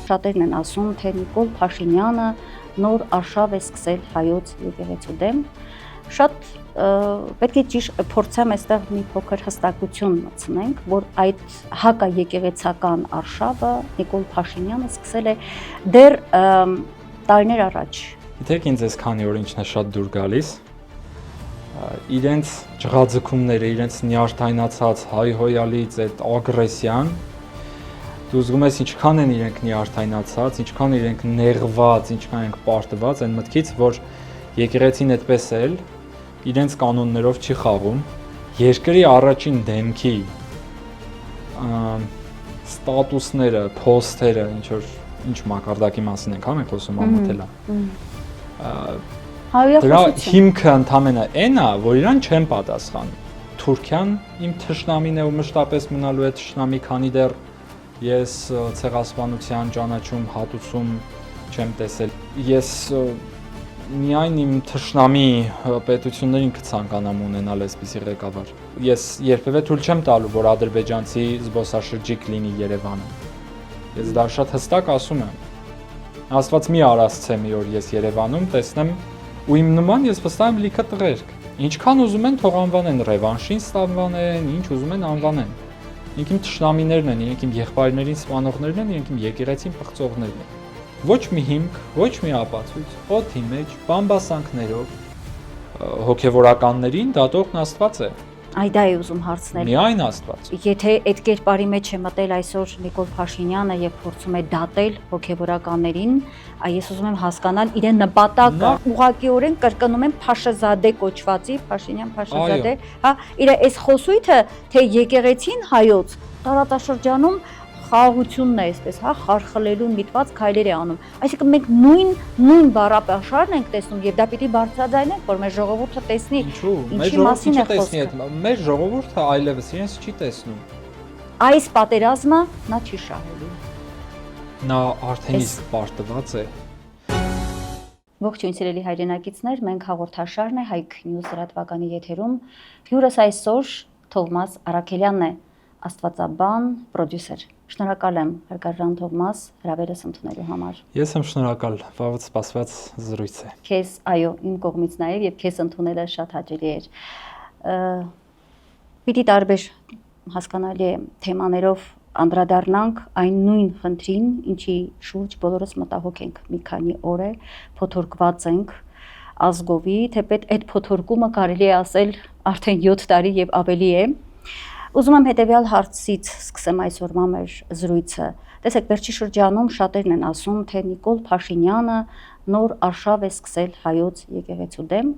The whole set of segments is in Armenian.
Շատերն են ասում, թե Նիկոլ Փաշինյանը նոր արշավ է սկսել հայոց եկեղեցու դեմ։ Շատ պետք է ճիշտ փորձեմ այստեղ մի փոքր հստակություն մտցնենք, որ այդ հակաեկեղեցական արշավը Նիկոլ Փաշինյանը սկսել է դեռ տարիներ առաջ։ Գիտեք ինձ այս քանի օր ինչն է շատ դուր գալիս։ Իրենց ջղաձգումները, իրենց նյարդայնացած հայհոյալից այդ ագրեսիան դու զգում ես ինչքան են իրենք նյարդայնացած, ինչքան իրենք նեղված, ինչքան իրենք պարտված այն մտքից, որ եկեղեցին այդպես էլ իրենց կանոններով չի խաղում, երկրի առաջին դեմքի ստատուսները, փոստերը, ինչ մակարդակի մասին ենք, հա մենք խոսում ամոթելա։ Դրա հիմքը ընդամենը այն է, որ իրան չեն պատասխանում։ Թուրքիան իմ թշնամին է ու մշտապես մնալու է թշնամի, քանի դեռ ես ցեղասպանության ճանաչում, հատուցում չեմ տեսել։ Ես միայն իմ թշնամի պետություններին կցանկանամ ունենալ այսպիսի ղեկավար։ Ես երբևէ թույլ չեմ տալու, որ ադրբեջանցի զբոսաշրջիկ լինի Երևանում։ Ես դա շատ հստակ ասում եմ։ Աստված մի արասցե մի օր ես Երևանում տեսնեմ ու իմ նման ես վստահ եմ լիքը տղերք։ Ինչքան ուզում են թող անվանեն, ռևանշին ստանվանեն, ինչ ուզում են անվանեն։ Իրենք իմ թշնամիներն են, իրենք իմ եղբայրներին սպանողներն են, իրենք իմ եկեղեցին պղծողներն են։ Ոչ մի հիմք, ոչ մի ապացույց, օդի մեջ, բամբասանքներով հոգևորականներին դատողն Աստված է։ Այ դա է ուզում հարցնել։ Միայն Աստված։ Եթե այդ կերպարի մեջ է մտել այսօր Նիկոլ Փաշինյանը եւ փորձում է դատել հոգևորականներին, ես ուզում եմ հասկանալ իրեն նպատակը, ուղղակիորեն կրկնում եմ Փաշազադե կոչվածի, Փաշինյան Փաշազադե, հա, իր այս խոսույթը, թե եկեղեցին հայոց տարածաշրջանում խաղաղությունն է, այսպես, հա, խարխլելու միտված քայլեր է անում։ Այսինքն մենք նույն բառապաշարն ենք տեսնում եւ դա պիտի բարձրաձայնենք, որ մեր ժողովուրդը տեսնի ինչի մասին է խոսքը։ Մեր ժողովուրդը այլևս իրենց չի տեսնում։ Այս պատերազմը նա չի շահելու։ Նա արդեն իսկ պարտված է։ Ողջույն սիրելի հայրենակիցներ, մենք հաղորդաշարն է Հայք News լրատվականի եթերում։ Հյուրս այսօր Թովմաս Արաքելյանն է, աստվածաբան, պրոդյուսեր։ Շնորհակալ եմ Հարգարժան Թովմաս հրավերս ընդունելու համար։ Ես եմ շնորհակալ, վաղուց սպասված զրույց է։ Քեզ, այո, իմ կողմից նաև եւ քեզ ընդունելը շատ հաճելի էր։ Պիտի տարբեր հասկանալի թեմաներով անդրադառնանք այն նույն խնդրին, ինչի շուրջ բոլորս մտահոգ ենք մի քանի օր է, փոթորկված ենք ազգովի, թեպետ այդ փոթորկումը կարելի է ասել արդեն 7 տարի եւ ավելի է։ Ուզում եմ հետևյալ հարցից սկսեմ այսօրվա մեր զրույցը։ Տեսեք, վերջի շրջանում շատերն են ասում, թե Նիկոլ Փաշինյանը նոր արշավ է սկսել հայոց եկեղեցու դեմ։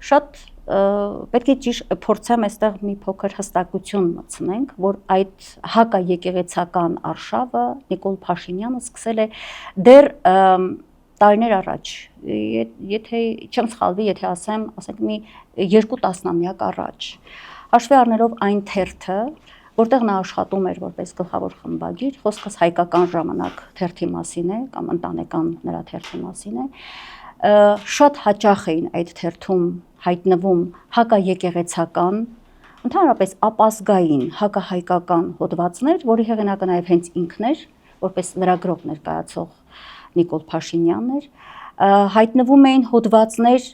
Շատ պետք է ճիշտ փորձեմ այստեղ մի փոքր հստակություն մտցնենք, որ այդ հակաեկեղեցական արշավը Նիկոլ Փաշինյանը սկսել է դեռ տարիներ առաջ, եթե չեմ սխալվի, եթե ասենք մի 2 տասնամյակ առաջ։ Հաշվի առնելով այն թերթը, որտեղ նա աշխատում էր որպես գլխավոր խմբագիր, խոսքս հայկական ժամանակ թերթի մասին է կամ ընտանեկան նրա թերթի մասին է, շատ հաճախ էին այդ թերթում հայտնվում հակաեկեղեցական, ընդհանրապես ապազգային հակահայկական հոդվածներ, որի հեղինակը նաև հենց ինքն էր, որպես լրագրող ներկայացող Նիկոլ Փաշինյանն էր, հայտնվում էին հոդվածներ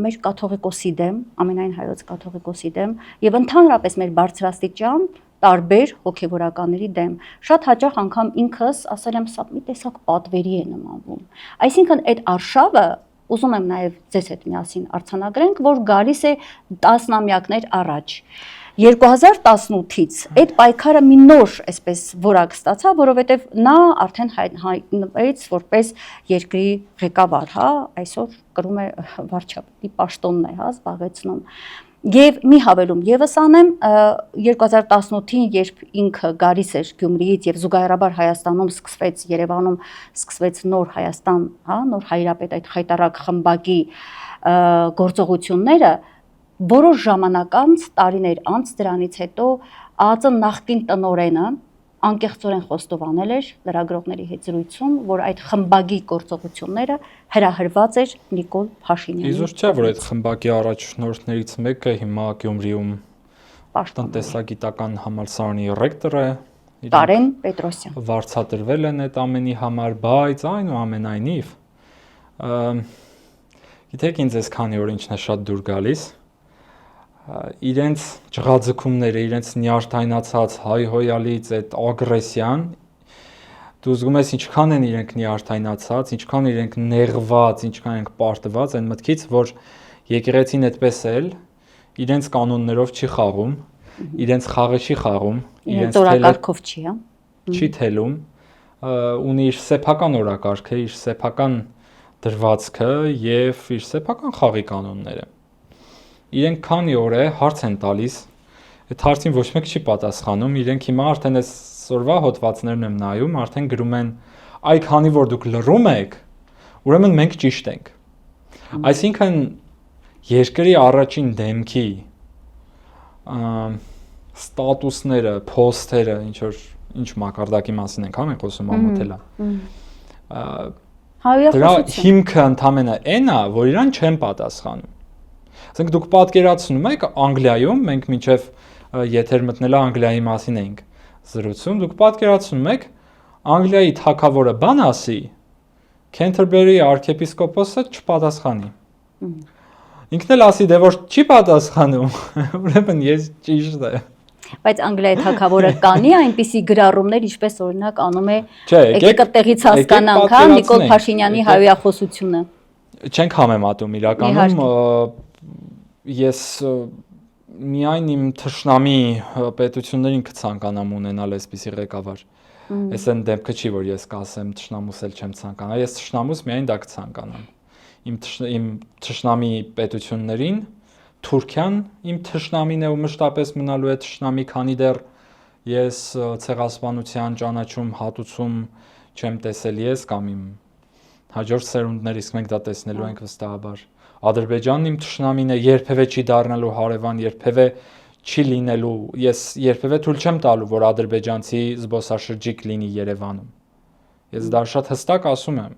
մեր կաթողիկոսի դեմ, ամենայն հայոց կաթողիկոսի դեմ եւ ընդհանրապես մեր բարձրաստիճան տարբեր հոգեվորականների դեմ։ Շատ հաճախ անգամ ինքս ասել եմ, սա մի տեսակ պատվերի է նմանվում։ Այսինքն այդ արշավը, ուզում եմ նաեւ ձեզ հետ միասին արձանագրենք, որ գալիս է տասնամյակներ առաջ։ 2018-ից այդ պայքարը մի նոր այսպես որակ ստացավ, որովհետև նա արդեն հայտնվեց որպես երկրի ղեկավար, հա, այսօր կրում է վարչապետի պաշտոնն է, հա, զբաղեցնում։ Եվ մի հավելում եւս անեմ, 2018-ին, երբ ինքը գալիս էր Գյումրիից եւ զուգահեռաբար Հայաստանում սկսվեց, Երևանում սկսվեց նոր Հայաստան, հա, նոր հայրապետ այդ խայտարակ խմբակի գործողությունները, որոշ ժամանակ անց, տարիներ անց դրանից հետո ԱԱԾ նախկին տնօրենը անկեղծորեն խոստովանել էր լրագրողների հետ զրույցում, որ այդ խմբակի գործողությունները հրահրված էր Նիկոլ Փաշինյանի։ Իզուր չէ, որ այդ խմբակի առաջնորդներից մեկը հիմա Գյումրիում տնտեսագիտական համալսարանի ռեկտոր է, Կարեն Պետրոսյան։ Վարձատրվել են այդ ամենի համար, բայց այնուամենայնիվ գիտեք ինձ այսքանի օր ինչն է շատ դուր գալիս, իրենց ջղաձգումները, իրենց նյարդայնացած հայհոյալից այդ ագրեսիան, դու զգում ես ինչքան են իրենք նյարդայնացած, ինչքան իրենք նեղված, ինչքան իրենք պարտված այն մտքից, որ եկեղեցին այդպես էլ իրենց կանոններով չի խաղում, իրենց խաղը չի խաղում, իրենց օրակարգով չի, հա։ Չի թելում, ունի իր սեփական օրակարգը, իր սեփական դրվածքը եւ իր սեփական խաղի կանոնները։ Իրենք քանի օր է հարց են տալիս, այդ հարցին ոչ մեկ չի պատասխանում, իրենք հիմա արդեն այսօրվա հոդվածներն եմ նայում, արդեն գրում են, այ քանի որ դուք լռում եք, ուրեմն մենք ճիշտ ենք։ Այսինքն երկրի առաջին դեմքի ստատուսները, փոստերը, ինչ մակարդակի մասին ենք, հա մենք խոսում ամոթելա։ Դրա հիմքը ընդամենը այն է, որ իրան չեն պատասխանում։ Ասենք դուք պատկերացնում եք Անգլիայում, մենք մինչև եթեր մտնելա Անգլիայի մասին էինք զրուցում, դուք պատկերացնում եք Անգլիայի թագավորը բան ասի, Քենթերբերի arczepiskopos-ը չպատասխանի։ Ինքն էլ ասի, դե որ չի պատասխանում, ուրեմն ես ճիշտ եմ։ Բայց Անգլիայի թագավորը կանի այնպիսի գրառումներ, ինչպես օրինակ անում է եկեք տեղից հասկանանք, հա, Նիկոլ Փաշինյանի հայոյախոսությունը։ Չենք համեմատում իրականում, ես միայն իմ թշնամի պետություններին կցանկանամ ունենալ այսպիսի ղեկավար։ Այս այն դեպքը չի, որ ես կասեմ թշնամուս էլ չեմ ցանկանա, ես թշնամուս միայն դա կցանկանամ։ Իմ թշնամի պետություններին Թուրքիան իմ թշնամին է ու մշտապես մնալու է թշնամի, քանի դեռ ես ցեղասպանության ճանաչում, հատուցում չեմ տեսել ես կամ իմ հաջորդ սերունդներից մենք դա տեսնելու ենք վստահաբար։ Ադրբեջանն իմ թշնամին է, երբևէ չի դառնալու հարևան, երբևէ չի լինելու, ես երբևէ թույլ չեմ տալու, որ ադրբեջանցի զբոսաշրջիկ լինի Երևանում։ Ես դա շատ հստակ ասում եմ։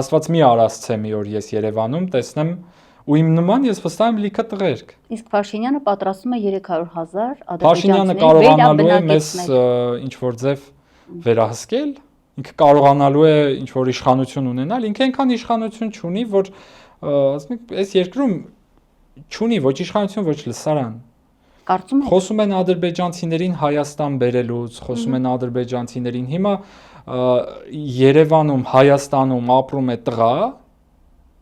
Աստված մի արասցե մի օր ես Երևանում տեսնեմ ու իմ նման ես վստահ եմ լիքը տղերք։ Իսկ Փաշինյանը պատրաստում է 300,000 Փաշինյանը կարողանալու է մեզ ինչ որ ձև վերահսկել, ինքը կարողանալու է ինչ որ իշխանություն ունենալ, ինքը այնքան իշխանություն չունի, որ ասում եք, այս երկրում չունի ոչ իշխանություն, ոչ լսարան։ Կարծում եք։ Խոսում են ադրբեջանցիներին Հայաստան բերելուց, խոսում են ադրբեջանցիներին հիմա Երևանում, Հայաստանում ապրում է տղա։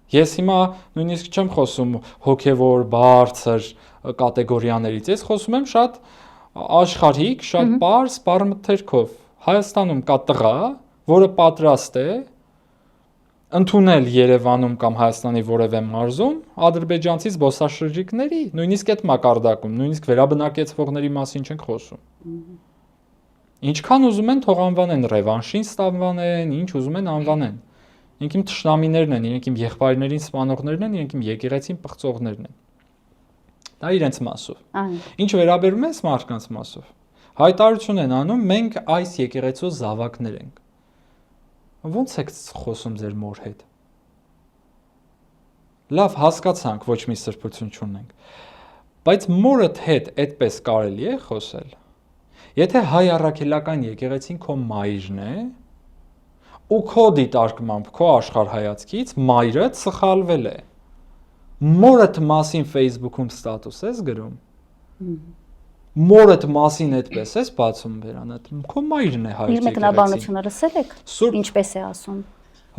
Ես հիմա նույնիսկ չեմ խոսում հոգևոր, բարձր կատեգորիաներից, ես խոսում եմ շատ աշխարհիկ, շատ պարզ, բառմթերքով։ Հայաստանում կա տղա, որը պատրաստ է ընդունել Երևանում կամ Հայաստանի որևէ մարզում ադրբեջանցի զբոսաշրջիկների, նույնիսկ այդ մակարդակում, նույնիսկ վերաբնակեցվողների մասին չենք խոսում։ Ինչքան ուզում են թող անվանեն, ռևանշիստ անվանեն, ինչ ուզում են անվանեն։ Իրենք իմ թշնամիներն են, իրենք իմ եղբայրներին սպանողներն են, իրենք իմ եկեղեցին պղծողներն են։ Դա իրենց մասով։ Ինչ վերաբերում է մարդկանց մասով։ Հայտարարություն են անում, մենք այս եկեղեցու զավակներ ենք։ Ոնց եք խոսում ձեր մոր հետ։ Լավ, հասկացանք, ոչ մի սրբություն չունենք։ Բայց մորդ հետ այդպես կարելի է խոսել։ Եթե հայ առաքելական եկեղեցին քո մայրն է, ու քո դիտարկմամբ, քո աշխարհայացքից մայրը սխալվել է։ Մորդ մասին Facebook-ում ստատուս ես գրում։ Մորդ մասին այդպես ես բացում վերանդ։ Քո մայրն է հայ եկեղեցին։ Իր մեկնաբանությունը լսել եք։ Ինչպես է ասում։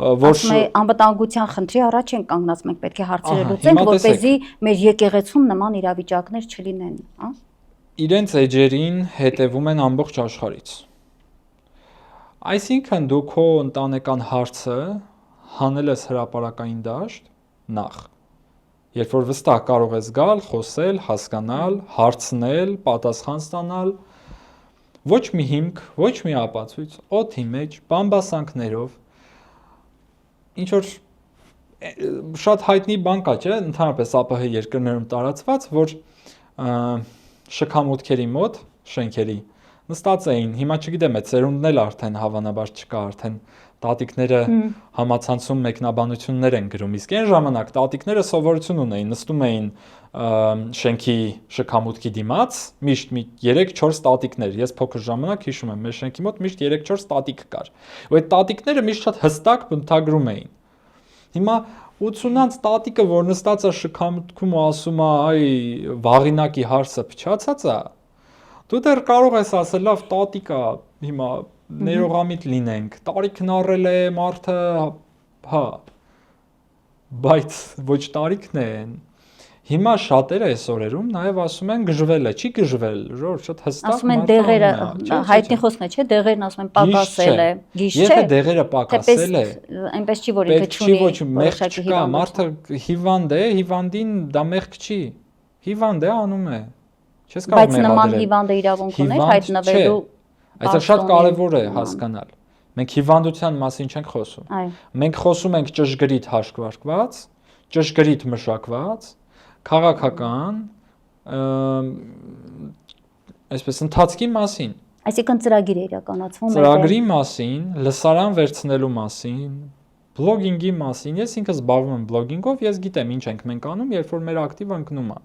Որ անվտանգության խնդրի առաջ են կանգնած, մենք պետք է հարցերը լուծենք, որպեսզի մեր եկեղեցում նման իրավիճակներ չլինեն, հա։ Իրենց էջերին հետևում են ամբողջ աշխարհից։ Այսինքն դու քո ընտանեկան հարցը հանել ես հրապարակային դաշտ նախ, երբ որ վստահ կարող ես գալ, խոսել, հասկանալ, հարցնել, պատասխան ստանալ, ոչ մի հիմք, ոչ մի ապացույց, օդի մեջ, բամբասանքներով, ինչ որ շատ հայտնի բան կա, չէ՞, ընդհանրապես ԱՊՀ երկրներում տարածված, որ շքամուտքերի մոտ, շենքերի նստած էին, հիմա չգիտեմ, այդ ծերունդն էլ արդեն հավանաբար չկա, արդեն տատիկները համացանցում մեկնաբանություններ են գրում, իսկ այն ժամանակ տատիկները սովորություն ունեին, նստում էին շենքի շքամուտքի դիմաց, միշտ 3-4 տատիկներ, ես փոքր ժամանակ հիշում եմ, մեր շենքի մոտ միշտ 3-4 տատիկ կար, ու այդ տատիկները միշտ շատ հստակ բնութագրում էին։ Հիմա 80-ից տատիկը, որ նստած է շքամուտքում ու ասում է, այ վաղինակի հարսը փչացած է, դու դեռ կարող ես ասել, լավ տատիկ է, հիմա ներողամիտ լինենք, տարիքն առել է մարդը, հա, բայց ոչ տարիքն է։ Հիմա շատերը այս օրերում նաև ասում են գժվել է, չի գժվել, ժոր շատ հստակ ասում են դեղերը, հայտնի խոսքն է, չէ, դեղերն ասում են պակասել է, գիշ չէ։ Եթե դեղերը պակասել է, այնպես չի, որ ինքը չունի մեղք չկա, մարդը հիվանդ է, հիվանդին դա մեղք չի, հիվանդ է անում է, չես կարող բայց նման հիվանդը իրավունք ուներ հայտնվելու։ Այդ շատ կարևոր է հասկանալ։ Մենք հիվանդության մասին չենք խոսում։ Մենք խոսում ենք ճշգրիտ հաշվարկված, ճշգրիտ մշակված, քաղաքական, այսպես ընթացքի մասին։ Այսինքն ծրագիր է իրականացվում։ Ծրագրի մասին, լսարան վերցնելու մասին, բլոգինգի մասին։ Ես ինքս զբաղվում եմ բլոգինգով, ես գիտեմ ինչ ենք մենք անում, երբ որ մեր ակտիվը ընկնում է։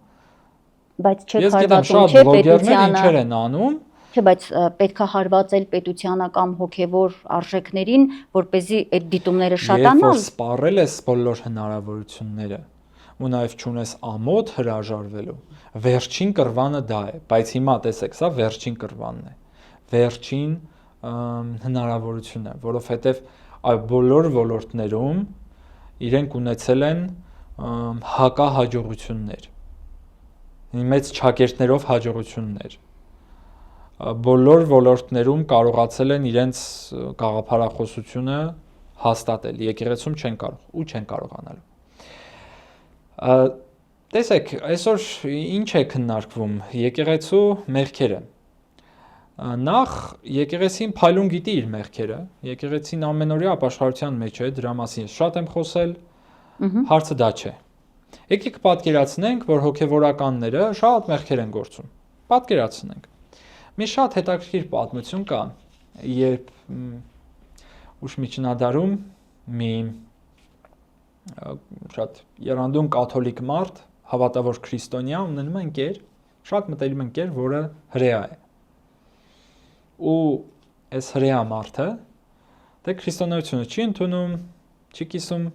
Բայց չեք հարվածում, չէ, բլոգերները ինչեր են անում։ Չէ, բայց պետքա հարվածել պետությանը կամ հոգևոր արժեքներին, որպեսզի այդ դիտումները շատանան։ Երբ որ սպառել ես բոլոր հնարավորությունները ու նաև չունես ամոթ հրաժարվելու, վերջին կռվանը դա է, բայց հիմա տեսեք, սա վերջին կռվանն է, վերջին հնարավորությունը, որովհետև բոլոր ոլորտներում իրենք ունեցել են հակահաջողություններ, մեծ չակերտներով հաջողություններ, բոլոր ոլորտներում կարողացել են իրենց գաղափարախոսությունը հաստատել, եկեղեցում չեն կարող ու չեն կարողանալու։ Տեսեք, այսօր ինչ է քննարկվում եկեղեցու մեղքերը։ Նախ եկեղեցին փայլուն գիտի իր մեղքերը, եկեղեցին ամենօրյա ապաշխարության մեջ է, դրա մասին շատ եմ խոսել, հարցը դա չէ։ Եկեք պատկերացնենք, որ հոգևորականները շատ մեղքեր են գործում։ Պատկերացնենք։ Մի շատ հետաքրքիր պատմություն կա, երբ ուշ միջնադարում մի շատ եռանդուն կաթոլիկ մարդ, հավատավոր քրիստոնյա ունենում է ընկեր, շատ մտերիմ ընկեր, որը հրեա է։ Ու այս հրեա մարդը դե քրիստոնեությունը չի ընդունում, չի կիսում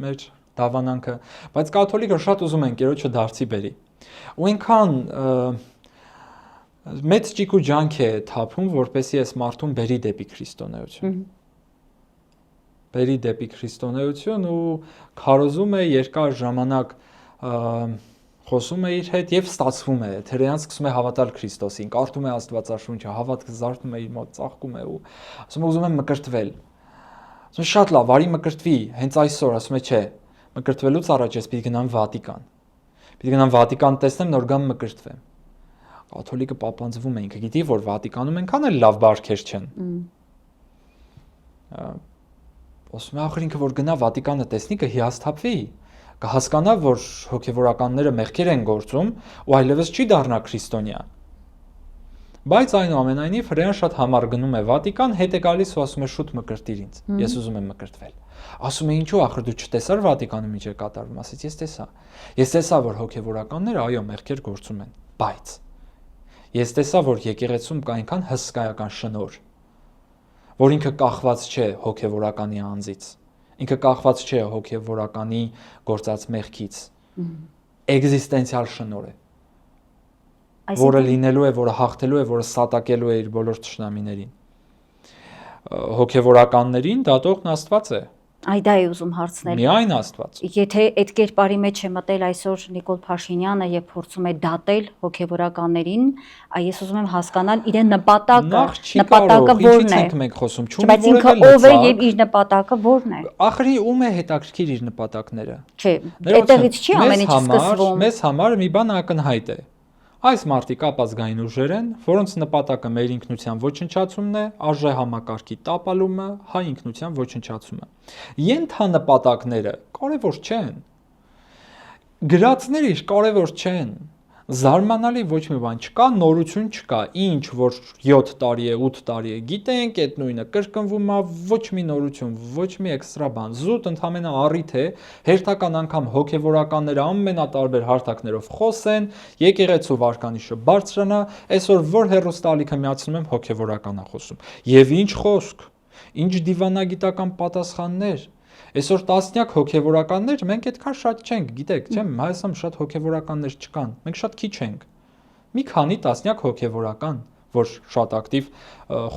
մեր դավանանքը, բայց կաթոլիկը շատ ուզում է ընկերոջը դարձի բերի։ Ու այնքան մեծ ճիգ ու ջանք է թափում, որպեսզի այս մարդուն բերի դեպի քրիստոնեություն։ Բերի դեպի քրիստոնեություն ու քարոզում է երկար ժամանակ խոսում է իր հետ եւ ստացվում է, թերեան սկսում է հավատալ Քրիստոսին, կարդում է Աստվածաշունչը, հավատքը զարթնում է իր մոտ, ծաղկում է ու ասում է ուզում եմ մկրտվել։ Ասում է շատ լավ, արի մկրտվի, հենց այսօր, ասում է չէ, մկրտվելուց առաջ ես պիտի գնամ Վատիկան։ Պիտի գնամ Վատիկան տեսնեմ, նոր գամ մկրտվեմ։ Կաթոլիկը պապանձվում է, ինքը գիտի, որ Վատիկանում այնքան էլ լավ բարքեր չեն։ Ասում է ախր ինքը որ գնա Վատիկանը տեսնի կհիասթափվի, կհասկանա, որ հոգևորականները մեղքեր են գործում ու այլևս չի դառնա քրիստոնյա։ Բայց այնուամենայնիվ հրեան շատ համառ գնում է Վատիկան, հետ է գալիս ու ասում է շուտ մկրտիր ինձ, ես ուզում եմ մկրտվել։ Ասում է ինչու ախր դու չտեսար Վատիկանում ինչ է կատարվում, ասեց ես տեսա։ Ես տեսա, որ հոգևորականները այո մեղքեր գործում են, բայց ես տեսա, որ եկեղեցում կա այնքան հսկայական շնորհ, որ ինքը կախված չէ հոգևորականի անձից, ինքը կախված չէ հոգևորականի գործած մեղքից, էգզիստենցիալ շնորհ է, որը լինելու է, որը հաղթելու է, որը սատակելու է իր բոլոր թշնամիներին։ Հոգևորականներին դատողն Աստված է։ Այ դա է ուզում հարցնել։ Միայն Աստված։ Եթե այդ կերպարի մեջ է մտել այսօր Նիկոլ Փաշինյանը եւ փորձում է դատել հոգևորականներին, ես ուզում եմ հասկանալ իրեն նպատակը որն է։ Ինչից ենք մենք խոսում, չունի բայց ինքը ով է եւ իր նպատակը որն է։ Ախր ում է հետաքրքիր իր նպատակները։ Չէ, այդտեղից չի ամեն ինչ սկսվում։ Մեզ համար մի բան ակնհայտ է։ Այս մարդիկ ապազգային ուժեր են, որոնց նպատակը մեր ինքնության ոչնչացումն է, արժե համակարգի տապալումը, հայ ինքնության ոչնչացումը։ Ենթանպատակները կարևոր չեն։ Գրածները կարևոր չեն։ Զարմանալի ոչ մի բան չկա, նորություն չկա, ինչ որ 7 տարի է, 8 տարի է, գիտենք, այդ նույնը կրկնվում է, ոչ մի նորություն, ոչ մի էքստրա բան, զուտ ընդհանրապես առիթ է, հերթական անգամ հոգևորականները ամենատարբեր հարթակներով խոսեն, եկեղեցու վարկանիշը բարձրանա, այսօր որ հեռուստալիքը միացնում եմ հոգևորական է խոսում։ Եվ ինչ խոսք, ինչ դիվանագիտական պատասխաններ։ Այսօր տասնյակ հոգևորականներ, մենք այդքան շատ չենք, գիտեք, չէ՞, Հայաստանում շատ հոգևորականներ չկան, մենք շատ քիչ ենք։ Մի քանի տասնյակ հոգևորական, որ շատ ակտիվ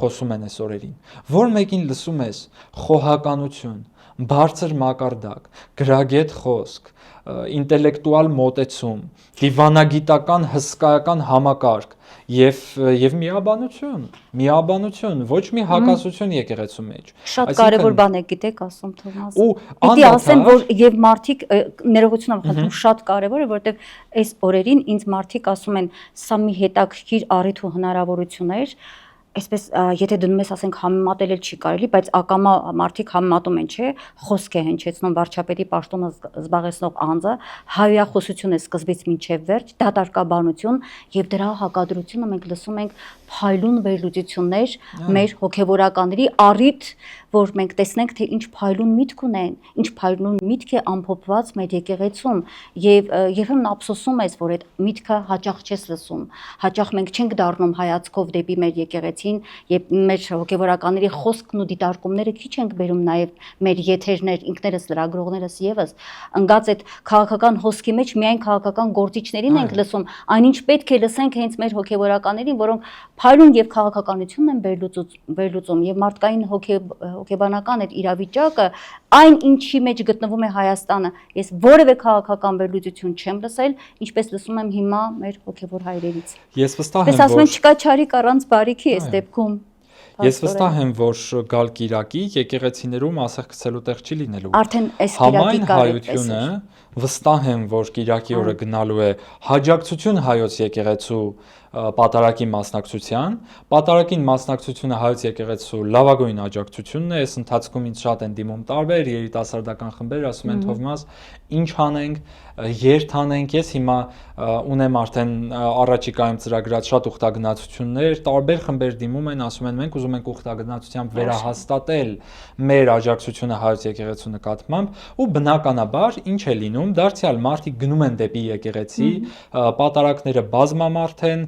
խոսում են այս օրերին, որ մեկին լսում ես խոհականություն, բարձր մակարդակ, գրագետ խոսք, ինտելեկտուալ մոտեցում, դիվանագիտական հսկայական համակարգ եւ միաբանություն, ոչ մի հակասություն եկեղեցու մեջ։ Շատ կարևոր բան է, գիտեք, ասում Թովմաս։ Ու Պիտի ասեմ, որ եւ մարդիկ ներողություն եմ խնդրում, շատ կարևոր է, որովհետեւ այս օրերին ինձ մարդիկ ասում են, սա մի հետաքրքիր առիթ ու հնարավորություն է, այսպես եթե դնում ես ասենք համեմատել չի կարելի, բայց ակամա մարդիկ համեմատում են, չէ, խոսք է հնչեցնում վարչապետի պաշտոնը զբաղեցնող անձը, հայրախոսություն է սկզբից մինչև վերջ, դատարկաբանություն եւ դրա հակադրությունը մենք լսում ենք փայլուն վերլուծություններ մեր հոգեվորականների առիթ, որ մենք տեսնենք թե ինչ փայլուն միտք ունեն, ինչ փայլուն միտք է ամփոփված մեր եկեղեցում եւ երբեմն ափսոսում ես, որ այդ միտքը հաճախ չես լսում, հաճախ մենք չենք դառնում հայացքով դեպի մեր եկեղեցին եւ մեր հոգեվորականների խոսքն ու դիտարկումները քիչ ենք բերում նաեւ մեր եթերներ, ինքներս լրագրողներս եւս ընկած այդ քաղաքական հոսքի մեջ միայն քաղաքական գործիչներին ենք լսում, այնինչ պետք է լսենք հենց մեր հոգեվորականներին, որոնք փայլուն եւ քաղաքականությունն են վերլուծում եւ մարդկային հոգեբանական այդ իրավիճակը, այն ինչի մեջ գտնվում է Հայաստանը, ես որևէ քաղաքական վերլուծություն չեմ լսել, ինչպես լսում եմ հիմա մեր հոգեվոր հայրերից։ Ես վստահ եմ, որ ասում են չկա չարիք առանց բարիքի այս դեպքում։ Ես վստահ եմ, որ գալ Կիրակի եկեղեցիներում ասեղ գցելու տեղ չի լինելու։ Արդեն այս Կիրակի հայությունը վստահ եմ, որ Կիրակի օրը գնալու է հաջակցություն հայոց եկեղեցու պատարագի մասնակցության, պատարագին մասնակցությունը հայոց եկեղեցու լավագույն աջակցությունն է, այս ընթացքում ինձ շատ են դիմում տարբեր երիտասարդական խմբեր, ասում են Թովմաս, ինչ անենք, երթ անենք, ես հիմա ունեմ արդեն առաջիկայում ծրագրած շատ ուխտագնացություններ, տարբեր խմբեր դիմում են, ասում են մենք ուզում ենք ուխտագնացությամբ վերահաստատել մեր աջակցությունը հայոց եկեղեցու նկատմամբ ու բնականաբար ինչ է լինում, դարձյալ մարդիկ գնում են դեպի եկեղեցի, պատարագները բազմամարդ են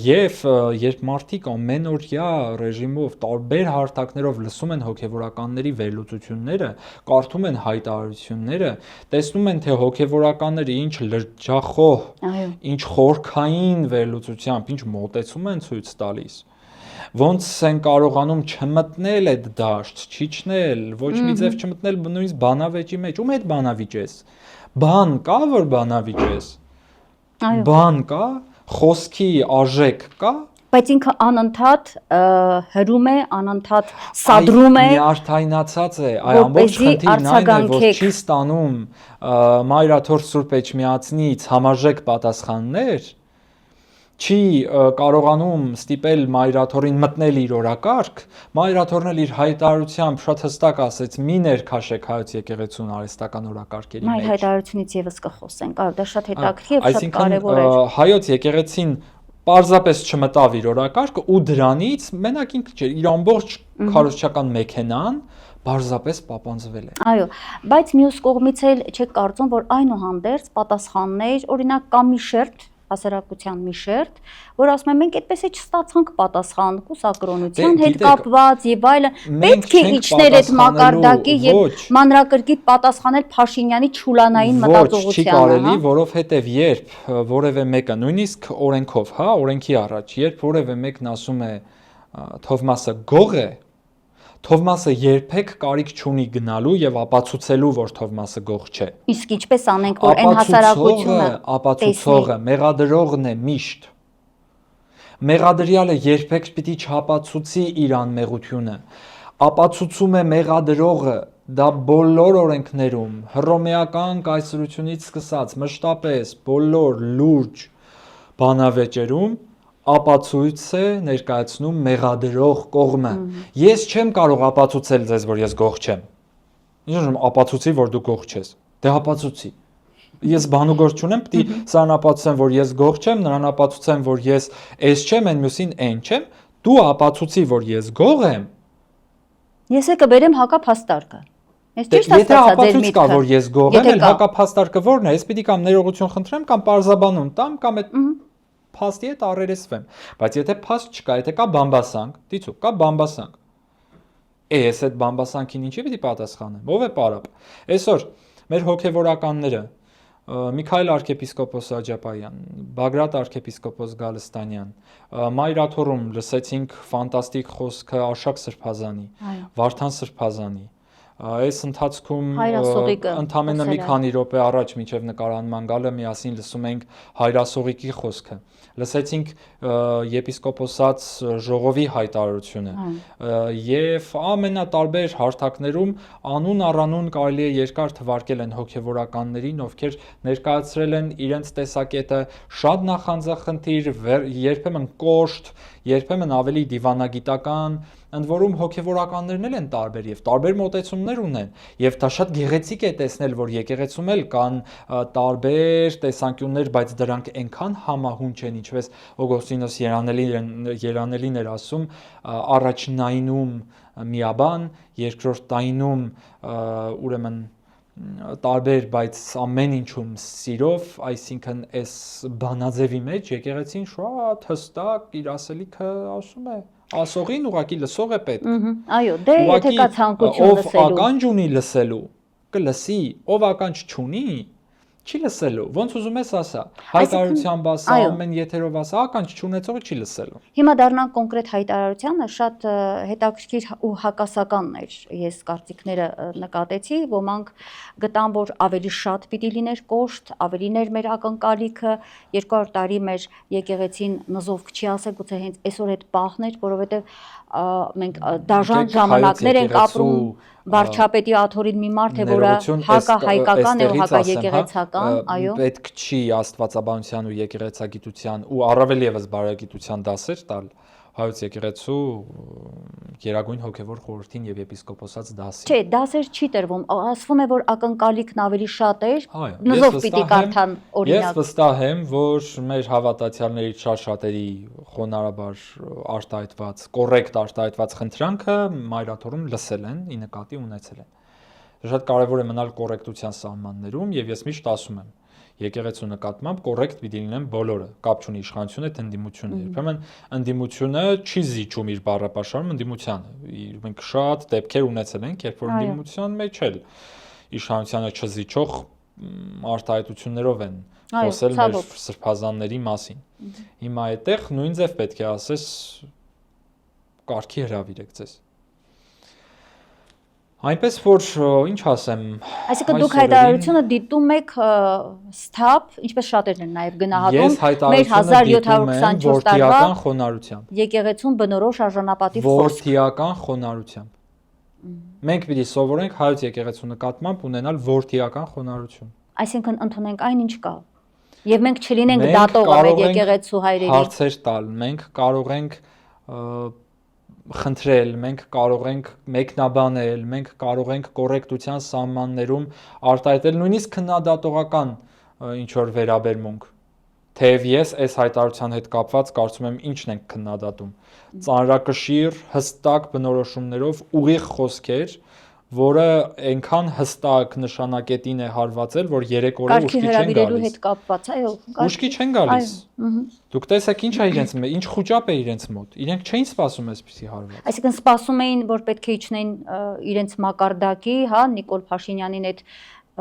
եւ երբ մարդիկ ամենօրյա ռեժիմով տարբեր հարթակներով լսում են հոգեվորականների վերլուծությունները, կարդում են հայտարարությունները, տեսնում են թե հոգեվորականները ինչ լրջախոհ, ինչ խորքային վերլուծությամբ, ինչ մոտեցում են ցույց տալիս, ոնց են կարողանում չմտնել այդ դաշտ, չիջնել, ոչ մի ձև չմտնել նույնիսկ բանավեճի մեջ, ում հետ բանավիճես, բան կա, որ բանավիճես, բան կա, խոսքի արժեք կա, բայց ինքը անընդհատ հրում է, անընդհատ սադրում է, միարդայնացած է, այ ամբողջ խնդիրն այն է, որ չի ստանում Մայրաթոր Սուրբ Էջմիածնից համարժեք պատասխաններ, չի կարողանում ստիպել Մայրաթորին մտնել իր օրակարգ, Մայրաթորն էլ իր հայտարարությամբ շատ հստակ ասեց՝ մի ներքաշեք հայոց եկեղեցուն արհեստական օրակարգերի մեջ։ Մեր հայտարարությունից եւս կխոսենք, այո, դա շատ հետաքրքիր եւ շատ կարեւոր է։ Հայոց եկեղեցին պարզապես չմտավ իր օրակարգը ու դրանից մենակ ինքը չէ, իր ամբողջ քարոզչական մեքենան պարզապես պապանձվել է։ Այո, բայց մյուս կողմից էլ չեք կարծում, որ այնուհանդերձ պատասխաններ, օրինակ կա մի շերտ հասարակության մի շերտ, որ ասում են մենք այդպես է չստացանք պատասխան կուսակրոնության հետ կապված եւ այլն, պետք է իջնել այդ մակարդակի եւ մանրակրկիտ պատասխանել Փաշինյանի չուլանային մտածողությանը։ Ոչ, չի կարելի, որովհետեւ երբ որևէ մեկը, նույնիսկ օրենքով, հա, օրենքի առաջ, երբ որևէ մեկն ասում է Թովմասը գող է, Թովմասը երբեք կարիք չունի գնալու եւ ապացուցելու, որ Թովմասը գող չէ։ Իսկ ինչպես անենք, որ այն հասարակությունը ապացուցողը, մեղադրողն է միշտ։ Մեղադրյալը երբեք պիտի չապացուցի իր անմեղությունը։ Ապացուցում է մեղադրողը, դա բոլոր օրենքներում, հռոմեական կայսրությունից սկսած, մշտապես բոլոր լուրջ բանավեճերում ապացույց է ներկայացնում մեղադրող կողմը։ Ես չեմ կարող ապացուցել ձեզ, որ ես գող չեմ։ Ինչ որ ապացուցի, որ դու գող չես։ Դե ապացուցի։ Ես բանուգործ չունեմ, պիտի սրան ապացուցեմ, որ ես գող չեմ, նրան ապացուցեմ, որ ես այս չեմ, այն մյուսին այն չեմ, դու ապացուցի, որ ես գող եմ։ Ես է կբերեմ հակափաստարկը։ Ես ճիշտ Եթե հասկացա ձեր ապացույց կա, միտքը։ որ ես գող եմ, Եթե էլ կա։ հակափաստարկը ո՞րն է։ Ես պիտի կամ ներողություն խնդրեմ, կամ պարզաբանում տամ, կամ այդ փաստի հետ առերեսվեմ։ Բայց եթե փաստ չկա, եթե կա բամբասանք, դիցու, կա բամբասանք։ Ես այդ բամբասանքին ինչի պիտի պատասխանեմ։ Ո՞վ է պարապ։ Այսօր մեր հոգևորականները Միքայել arczepiskopos Աջապայան, Բագրատ arczepiskopos Գալստանյան, Մայրաթորում լսեցինք ֆանտաստիկ խոսքը Արշակ Սրբազանի, Վարդան Սրբազանի։ Այս ընթացքում ընդամենը մի քանի րոպե առաջ մինչև նկարանման գալը միասին լսում ենք հայրասողիկի խոսքը։ Լսեցինք եպիսկոպոսած ժողովի հայտարարությունը եւ ամենատարբեր հարթակներում անուն առանուն կարելի է երկար թվարկել են հոգեվորականներին, ովքեր ներկայացրել են իրենց տեսակետը շատ նախանձախնդիր, երբեմն կոշտ, երբեմն ավելի դիվանագիտական, ընդ որում հոգեվորականներն են տարբեր եւ տարբեր մոտեցումներ ունեն եւ դա շատ գեղեցիկ է տեսնել, որ եկեղեցում էլ կան տարբեր տեսանկյուններ, բայց դրանք այնքան համահունչ են, ինչպես Օգոստինոս Երանելին էր ասում, առաջնայնում միաբան, երկրորդայնում ուրեմն տարբեր, բայց ամեն ինչում սիրով, այսինքն այս բանաձևի մեջ եկեղեցին շատ հստակ իր ասելիքը ասում է, ասողին ուղղակի լսող է պետք։ Այո, դե եթե կա ցանկություն լսելու։ Ով ականջ ունի լսելու, կլսի, ով ականջ չունի, չի լսելու, ոնց ուզում ես ասա, հայտարարությամբ ասա, ամեն եթերով ասա, ականջ չունեցողը չի լսելու։ Հիմա դառնանք կոնկրետ հայտարարությանը, շատ հետաքրքիր ու հակասական էր, ես կարծիքները նկատեցի, ոմանք գտան, որ ավելի շատ պիտի լիներ կոշտ, ավելին էր մեր ակնկալիքը, 200 տարի մեր եկեղեցին նզովք չի ասել, գուցե հենց այսօր այդ պահն էր, որովհետև մենք դաժան ժամանակներ ենք ապրում, վարչապետի աթորին մի մարդ է, որը հակահայկական է ու հակաեկեղեցական, այո։ Պետք չի աստվածաբանության ու եկեղեցագիտության ու առավել եւս բարագիտության դասեր տալ հայոց եկեղեցու Գերագույն հոգևոր խորհրդին եւ եպիսկոպոսած դասին։ Չէ, դասեր չի տրվում, ասվում է, որ ակնկալիքն ավելի շատ էր, նզով պիտի կարդան օրինակ։ Ես վստահ եմ, որ մեր հավատացյալների շատ-շատերի խոնարհաբար արտահայտված, կոռեկտ արտահայտված խնդրանքը մայրաթորում լսել են, ի նկատի ունեցել են։ Շատ կարևոր է մնալ կոռեկտության սահմաններում եւ ես միշտ ասում եմ, եկեղեցու նկատմամբ կոռեկտ պիտի լինեն բոլորը, կապ չունի իշխանությունը, թե ընդդիմությունը։ Երբեմն ընդդիմությունը չի զիջում իր բառապաշարում ընդդիմությանը։ Մենք շատ դեպքեր ունեցել ենք, երբ որ ընդդիմության մեջ էլ իշխանությանը չզիջող արտահայտություններով են խոսել մեր սրբազանների մասին։ Հիմա այդտեղ նույն ձև պետք է ասես կարգի հրավիրեք ձեզ։ Այնպես որ ինչ ասեմ, այսինքն դուք հայտարարությունը դիտում եք սթափ, ինչպես շատերն են նաև գնահատում, մեր 1724 տարվա խոնարհությամբ։ Եկեղեցուն բնորոշ արժանապատիվ խոսք։ Որդիական խոնարհությամբ։ Մենք պիտի սովորենք հայոց եկեղեցու նկատմամբ ունենալ որդիական խոնարհություն։ Այսինքն ընդունենք այն, ինչ կա։ Եվ մենք չլինենք դատողը մեր եկեղեցու հայրերի։ Հարցեր տալ, մենք կարող ենք խնդրել, մենք կարող ենք մեկնաբանել, մենք կարող ենք կոռեկտության սահմաններում արտահայտել նույնիսկ քննադատողական ինչ որ վերաբերմունք։ Թեև ես այս հայտարարության հետ կապված կարծում եմ ինչն ենք քննադատում։ Ծանրակշիռ, հստակ բնորոշումներով ուղիղ խոսքեր, որը այնքան հստակ նշանակետին է հարվածել, որ 3 օրը ուշքի չեն գալիս։ Հետ կապված, այո, ուշքի չեն գալիս։ Դուք տեսեք ինչ է իրենց մեջ, ինչ խոճապ է իրենց մոտ։ Իրենք չէին սպասում այսպիսի հարված։ Այսինքն սպասում էին, որ պետք է իջնեն իրենց մակարդակի, հա, Նիկոլ Փաշինյանին այդ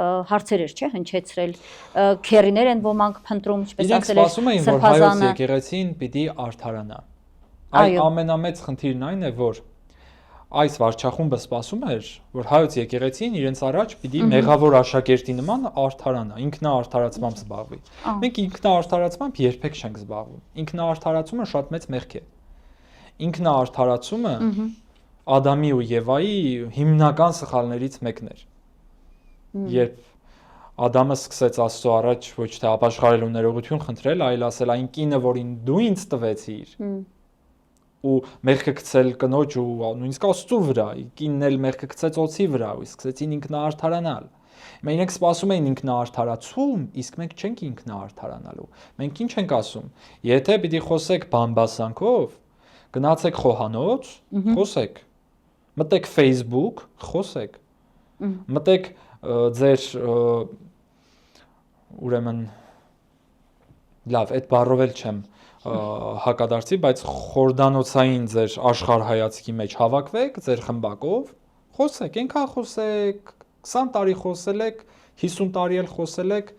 հարցեր էր, չէ, հնչեցրել։ Քերիներ են ոմանք փնտրում, ինչպես ասել է սպասում էին, որ հայոց եկեղեցին պիտի արդարանա։ Այ ամենամեծ խնդիրն այն է, որ այս վարչախումբը սպասում էր, որ հայոց եկեղեցին իրենց առաջ պիտի մեղավոր աշակերտի նման արդարանա, ինքնաարդարացմամբ զբաղվի։ Մենք ինքնաարդարացմամբ երբեք չենք զբաղվում։ Ինքնաարդարացումը շատ մեծ մեղք է։ Ինքնաարդարացումը Ադամի ու Եվայի հիմնական սխալներից մեկն էր։ Երբ Ադամը սկսեց Աստծո առաջ ոչ թե ապաշխարել ու ներողություն խնդրել, այլ ասել այն կինը, որին դու ինձ տվեցիր, ու մեղքը գցել կնոջ ու նույնիսկ Աստծո վրա, կինն էլ մեղքը գցեց օձի վրա ու սկսեցին ինքնաարդարանալ։ Մենք իրենք սպասում էին ինքնաարդարացում, իսկ մենք չենք ինքնաարդարանալու։ Մենք ինչ ենք ասում։ Եթե պիտի խոսեք բամբասանքով, գնացեք խոհանոց, խոսեք։ Մտեք Facebook, խոսեք։ Մտեք ձեր ուրեմն լավ, այդ բառով էլ չեմ հակադարձի, բայց խորդանոցային ձեր աշխարհայացքի մեջ հավաքվեք ձեր խմբակով, խոսեք, այնքան խոսեք, 20 տարի խոսել եք, 50 տարի էլ խոսել եք,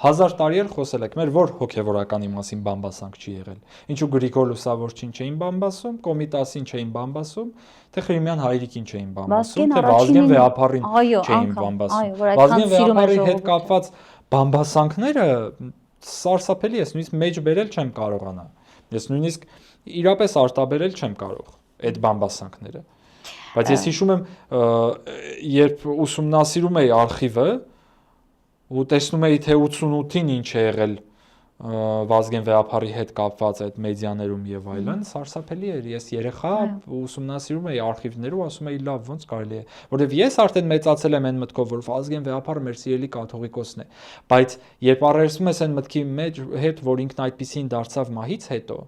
1000 տարի էլ խոսել եք, մեր որ հոգևորականի մասին բամբասանք չի եղել։ Ինչու Գրիգոր Լուսավորչին չէին բամբասում, Կոմիտասին չէին բամբասում, թե Խրիմյան Հայրիկին չէին բամբասում, թե Վազգեն Վեհապարին չէին բամբասում։ Վազգեն Վեհապարի հետ կապված բամբասանքները սարսափելի է, նույնիսկ մեջ բերել չեմ կարողանա։ Ես նույնիսկ իրապես արտաբերել չեմ կարող այդ բամբասանքները։ Բայց ես հիշում եմ, երբ ուսումնասիրում էի արխիվը ու տեսնում էի թե 88-ին ինչ է եղել Վազգեն Վեհապարի հետ կապված այդ մեդիաներում եւ այլն, սարսափելի էր։ Ես երեխա ուսումնասիրում էի արխիվներով, ասում էի լավ, ոնց կարելի է, որովհետեւ ես արդեն մեծացել եմ այն մտքով, որ Վազգեն Վեհապարը մեր սիրելի կաթողիկոսն է, բայց երբ առերեսվում ես այն մտքի հետ, որ ինքն այդպեսին դարձավ մահից հետո,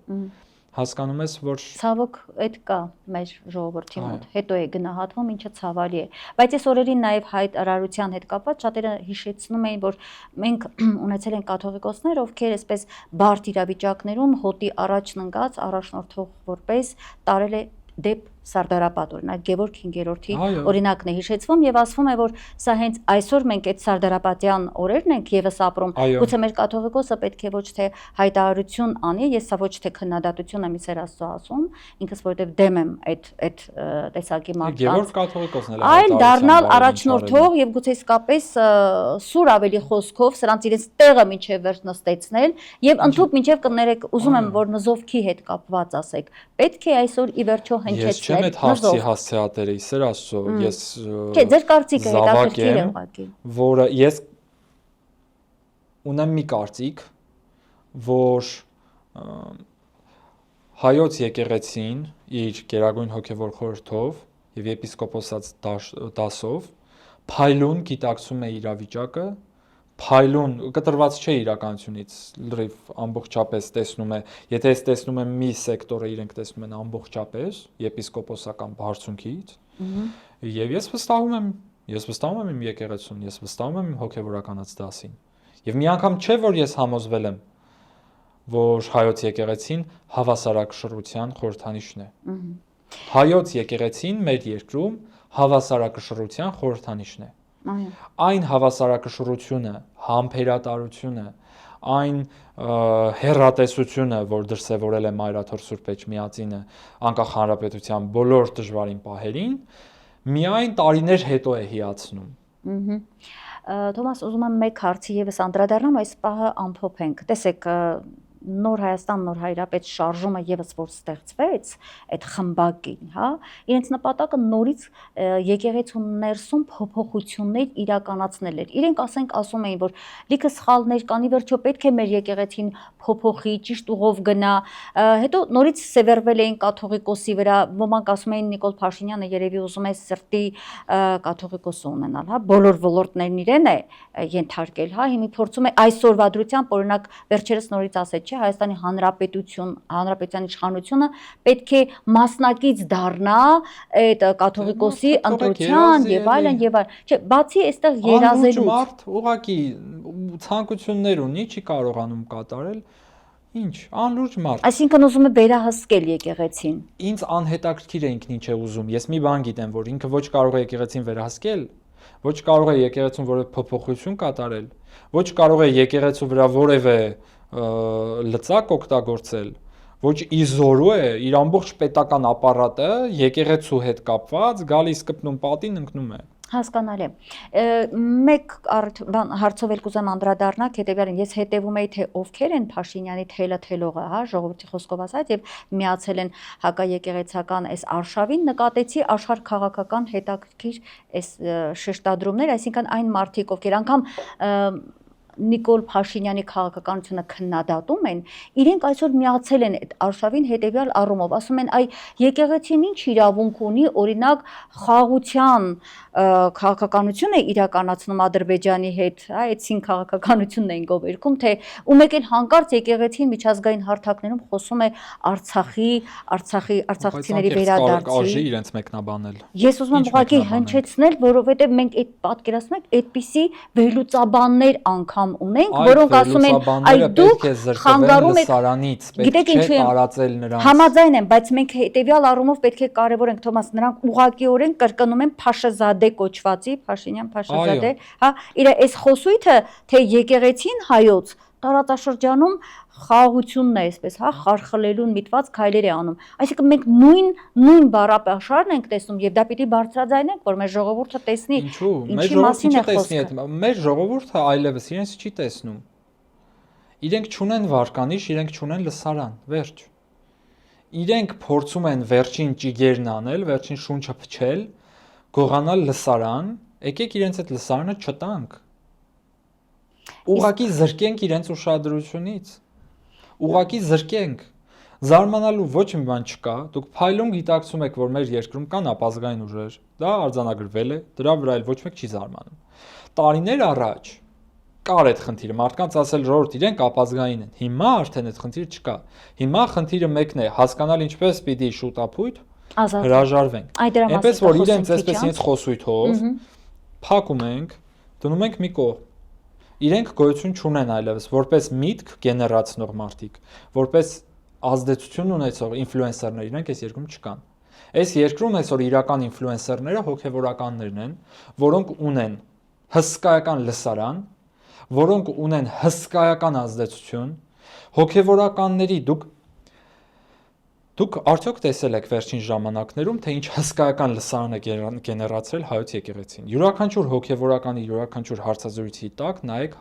հասկանում ես, որ ցավոք այդ կա մեր ժողովրդի մոտ, հետո է գնահատվում, ինչը ցավալի է։ Բայց այս օրերին նաև հայտարարության հետ կապված շատերը հիշեցնում էին, որ մենք ունեցել ենք կաթողիկոսներ, ովքեր այսպես բարդ իրավիճակներում հոտի առաջն ընկած առաջնորդող որպես տարել է դեպ Սարդարապատ, օրինակ Գևորգ 5-րդի օրինակն է հիշեցվում եւ ասվում է, որ սա հենց այսօր մենք այդ Սարդարապատյան օրերն ենք եւս ապրում, գուցե մեր կաթողիկոսը պետք է ոչ թե հայտարարություն անի, ես սա ոչ թե քննադատություն եմ Իսեր Աստծո ասում, ինքս որովհետեւ դեմ եմ այդ տեսակի մարդկանց։ Գևորգ կաթողիկոսն էլ այլ դառնալ առաջնորդող եւ գուցե իսկապես սուր ավելի խոսքով սրանց իրենց տեղը մինչեւ վերջ նստեցնել եւ ընդհանուր մինչեւ կներեք, ուզում եմ որ նզովքի հետ կապված ասեք, պետք է այսօր ի վերջո հնչեցնել այդ հարցի հասցեատերը Իսեր Աստծո, ես Չէ, ձեր կարծիքը հետաքրքիր է ուղղակի։ Որը ես ունեմ մի կարծիք, որ հայոց եկեղեցին իր Գերագույն հոգևոր խորհրդով եւ եպիսկոպոսած դասով փայլուն գիտակցում է իրավիճակը, փայլուն կտրված չէ իրականությունից, լրիվ ամբողջապես տեսնում է, եթե ես տեսնում եմ մի սեկտորը, իրենք տեսնում են ամբողջապես եպիսկոպոսական բարձունքից, եւ ես վստահում եմ իմ եկեղեցուն, ես վստահում եմ իմ հոգևորականաց դասին։ Եվ մի անգամ չէ, որ ես համոզվել եմ, որ հայոց եկեղեցին հավասարակշռության խորհրդանիշն է։ Հայոց եկեղեցին մեր երկրում հավասարակշռության խորհրդանիշն է։ Այն հավասարակշռությունը, համբերատարությունը, այն հեռատեսությունը, որ դրսևորել է Մայրաթոր Սուրբ Էջմիածինը անկախ հանրապետության բոլոր դժվարին պահերին, միայն տարիներ հետո է հիացնում։ Թոմաս, ուզում եմ մեկ հարցի եւս անդրադառնամ, այս պահը ամփոփենք։ Տեսեք, Նոր Հայաստան, Նոր Հայրապետ շարժումը եւս որ ստեղծվեց այդ խմբակին, հա, իրենց նպատակը նորից եկեղեցու ներսում փոփոխություններ իրականացնել էր։ Իրենք ասում էին, որ լիքը սխալներ կան, ի վերջո պետք է մեր եկեղեցին փոփոխի, ճիշտ ուղով գնա։ Հետո նորից սևեռվել էին կաթողիկոսի վրա, ոմանք ասում էին Նիկոլ Փաշինյանը երևի ուզում է սրտի կաթողիկոս ունենալ, հա, բոլոր ոլորտներն իրեն է ենթարկել, հա, հիմի փորձում է այսօրվա դրությամբ, օրինակ վերջերս նորից ասեց, չէ, Հայաստանի Հանրապետության իշխանությունը պետք է մասնակից դառնա այդ կաթողիկոսի ընտրության եւ այլն եւ այլն։ Չէ, բացի այստեղ երազելուց մարդ ուղղակի ցանկություններ ունի, չի կարողանում կատարել։ Ինչ, անլուրջ մարդ։ Այսինքն ուզում է վերահսկել եկեղեցին։ Ինձ անհետաքրքիր է ինքն ինչ է ուզում։ Ես մի բան գիտեմ, որ ինքը ոչ կարող է եկեղեցին վերահսկել, ոչ կարող է եկեղեցուն որևէ փոփոխություն կատարել, ոչ կարող է եկեղեցու վրա որևէ լծակ օգտագործել, ոչ իզորու է իր ամբողջ պետական ապարատը եկեղեցու հետ կապված, գալիս կպնում պատին ընկնում է։ Հասկանալի է։ Մեկ հարցով էլ կուզեմ անդրադառնալ, հետևյալին, ես հետևում էի, թե ովքեր են Փաշինյանի թելը թելողը, հա, ժողովրդի խոսքով ասած, եւ միացել են հակաեկեղեցական այս արշավին, նկատեցի աշխարհ քաղաքական հետաքրքիր այս շեշտադրումներ, այսինքն այն մարդիկ, ովքեր անգամ Նիկոլ Փաշինյանի քաղաքականությունը քննադատում են, իրենք այսօր միացել են այդ արշավին հետևյալ առումով, ասում են, այ եկեղեցին ինչ իրավունք ունի, օրինակ խաղաղության քաղաքականությունը իրականացնում Ադրբեջանի հետ, այդին քաղաքականությունն են գովերքում, թե ու մեկ էլ հանկարծ եկեղեցին միջազգային հարթակներում խոսում է արցախցիների վերադարձի։ Արժի իրենց մեկնաբանել։ Ես ուզում եմ ուղղակի հնչեցնել, որովհետև մենք այդ պատկերացնում ենք, այդպիսի վերլուծաբաններ անգամ ունենք, որոնք ասում են, այ դուք խանգարում եք լսարանից, պետք չէ տարածել նրանց։ Համաձայն եմ, բայց մենք հետեւյալ առումով պետք է կարևորենք, Թոմաս, նրանք ուղղակիորեն կրկնում են Փաշազադե կոչվածի, Փաշինյան Փաշազադե, հա, իր այս խոսույթը, թե եկեղեցին հայոց տարածաշրջանում խաղաղությունն է, այսպես, հա, խարխլելուն միտված քայլեր է անում։ Այսինքն մենք նույն բառապաշարն ենք տեսնում եւ դա պիտի բարձրաձայնենք, որ մեր ժողովուրդը տեսնի ինչի մասին է խոսքը։ Մեր ժողովուրդը այլևս իրենց չի տեսնում։ Իրենք չունեն վարկանիշ, իրենք չունեն լսարան, վերջ։ Իրենք փորձում են վերջին ճիգերն անել, վերջին շունչը փչել, գողանալ լսարան, եկեք իրենց այդ լսարանը չտանք։ Ուղղակի զրկենք իրենց ուշադրությունից։ Ուղղակի զրկենք։ Զարմանալու ոչ մի բան չկա, դուք փայլում գիտակցում եք, որ մեր երկրում կան ապազգային ուժեր, դա արձանագրվել է, դրա վրա էլ ոչ մեկ չի զարմանում։ Տարիներ առաջ կար այդ խնդիրը, մարդկանց ասել ժողովուրդ իրենք ապազգային են։ Հիմա արդեն այդ խնդիրը չկա։ Հիմա խնդիրը մեկն է, հասկանալ ինչպես պիտի շուտապույտ հրաժարվենք։ Այնպես որ իրենց այսպես իրենց խոսույթով փակում ենք, դնում ենք մի կողմ։ Իրենք գոյություն չունեն այլևս որպես միտք գեներացնող մարդիկ, որպես ազդեցություն ունեցող ինֆլուենսերներ, իրենք այս երկրում չկան։ Այս երկրում այսօր իրական ինֆլուենսերները հոգևորականներն են, որոնք ունեն հսկայական լսարան, որոնք ունեն հսկայական ազդեցություն, հոգևորականների դուք արդյոք տեսել եք վերջին ժամանակներում, թե ինչ հսկայական լսարան է գեներացրել հայոց եկեղեցին։ Յուրաքանչյուր հոգևորականի, յուրաքանչյուր հարցազրույցի տակ նայեք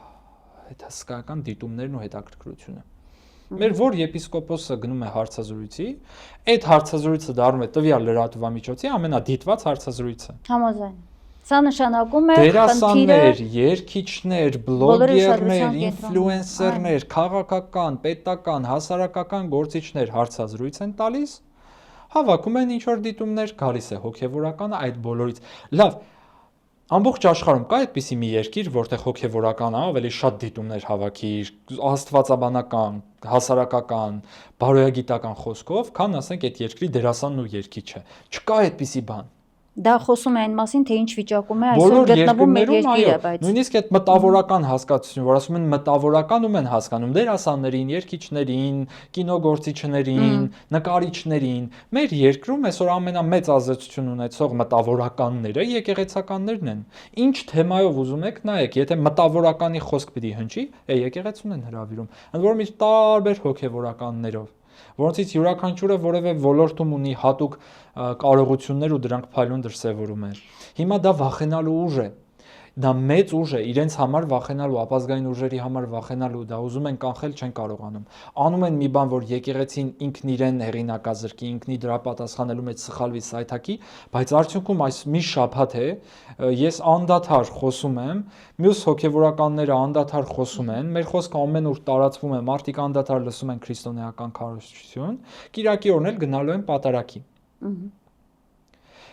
այդ հսկայական դիտումներն ու հետաքրքրությունը։ Մեր որ եպիսկոպոսը գնում է հարցազրույցի, այդ հարցազրույցը դառնում է տվյալ լրատվամիջոցի ամենադիտված հարցազրույցը։ Համաձայն։ Սա նշանակում է դերասաններ, երգիչներ, բլոգերներ, ինֆլուենսերներ, քաղաքական, պետական, հասարակական գործիչներ հարցազրույց են տալիս, հավաքում են ինչ-որ դիտումներ, գալիս է հոգևորականը այդ բոլորից։ Լավ, ամբողջ աշխարհում կա այդպիսի մի երկիր, որտեղ հոգևորականը ավելի շատ դիտումներ հավաքի աստվածաբանական, հասարակական, բարոյագիտական խոսքով, քան ասենք այդ երկրի դերասանն ու երգիչը։ Չկա այդպիսի բան։ Դա խոսում է այն մասին, թե ինչ վիճակում է այսօր գտնվում մեր երկիրը, բայց նույնիսկ այդ մտավորական հասկացություն, որ ասում են մտավորական ում են հասկանում դերասաններին, երգիչներին, կինոգործիչներին, նկարիչներին, մեր երկրում այսօր ամենամեծ ազդեցություն ունեցող մտավորականները եկեղեցականներն են։ Ինչ թեմայով ուզում եք նայեք, եթե մտավորականի խոսք պիտի հնչի, եկեղեցուն են հրավիրում, ընդ որում իր տարբեր հոգևորականներով, որոնցից յուրաքանչյուրը որևէ ոլորտում ունի հատուկ կարողություններ ու դրանք փայլուն դրսևորում են։ Հիմա դա վախենալու ուժ է։ Դա մեծ ուժ է, իրենց համար վախենալու, ապազգային ուժերի համար վախենալու, դա ուզում են կանխել, չեն կարողանում։ Անում են մի բան, որ եկեղեցին ինքն իրեն հեղինակազրկի, ինքնի դրա պատասխանելու մեջ սխալվի սայթակի, բայց արդյունքում այս մի շաբաթ է, ես անդադար խոսում եմ, մյուս հոգևորականները անդադար խոսում են, մեր խոսքը ամենուր տարածվում է, մարդիկ անդադար լսում են քրիստոնեական քարոզչություն, կիրակի օրն էլ գնալու են պատարագի։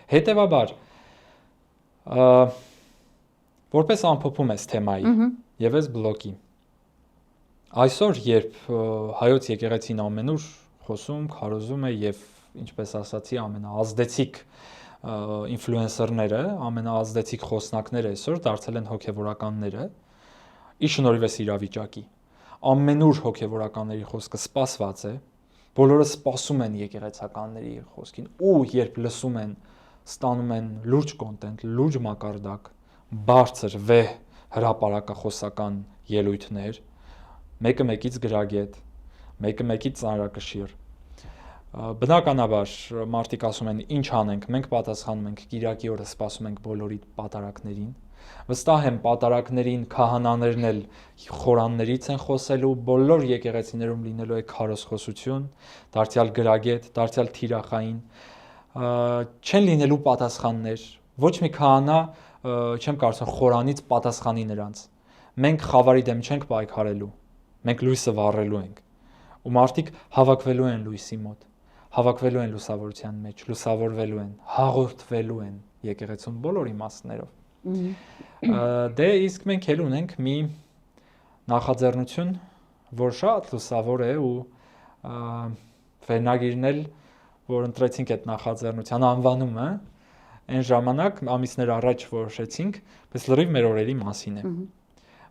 Հետևաբար որպես ամփոփում ես թեմայի եւ այս բլոկի։ Այսօր երբ հայոց եկեղեցին ամենուր խոսում, քարոզում է եւ ինչպես ասացի, ամենաազդեցիկ ինֆլուենսերները, ամենաազդեցիկ խոսնակները այսօր դարձել են հոգևորականները, ի շնորհիվ այս իրավիճակի։ Ամենուր հոգևորականների խոսքը սպասված է, բոլորը սպասում են եկեղեցականների խոսքին, ու երբ լսում են, ստանում են լուրջ կոնտենտ, լուրջ մակարդակ, բարձր վեհ հրապարակախոսական ելույթներ, մեկը մեկից գրագետ, մեկը մեկից ծանրակշիռ։ Բնականաբար մարդիկ ասում են ինչ անենք, մենք պատասխանում ենք կիրակի օրը սպասում ենք բոլորի պատարակներին։ Վստահ եմ պատարակներին քահանաներն էլ խորաններից են խոսելու, բոլոր եկեղեցիներում լինելու է քարոզխոսություն, դարձյալ գրագետ, դարձյալ թիրախային, չեն լինելու պատասխաններ, ոչ մի քահանա չեմ կարծում խորանից պատասխանի նրանց, մենք խավարի դեմ չենք պայքարելու, մենք լույսը վառելու ենք։ Ու մարդիկ հավաքվելու են լույսի մոտ, հավաքվելու են լուսավորության մեջ, լուսավորվելու են, հաղորդվելու են եկեղեցուն բոլոր իմաստներով։ Դե իսկ մենք էլ ունենք մի նախաձեռնություն, որ շատ լուսավոր է ու վերնագիրն էլ, որ ընտրեցինք այդ նախաձեռնության անվանումը, այն ժամանակ ամիսներ առաջ որոշեցինք, բայց լրիվ մեր օրերի մասին է։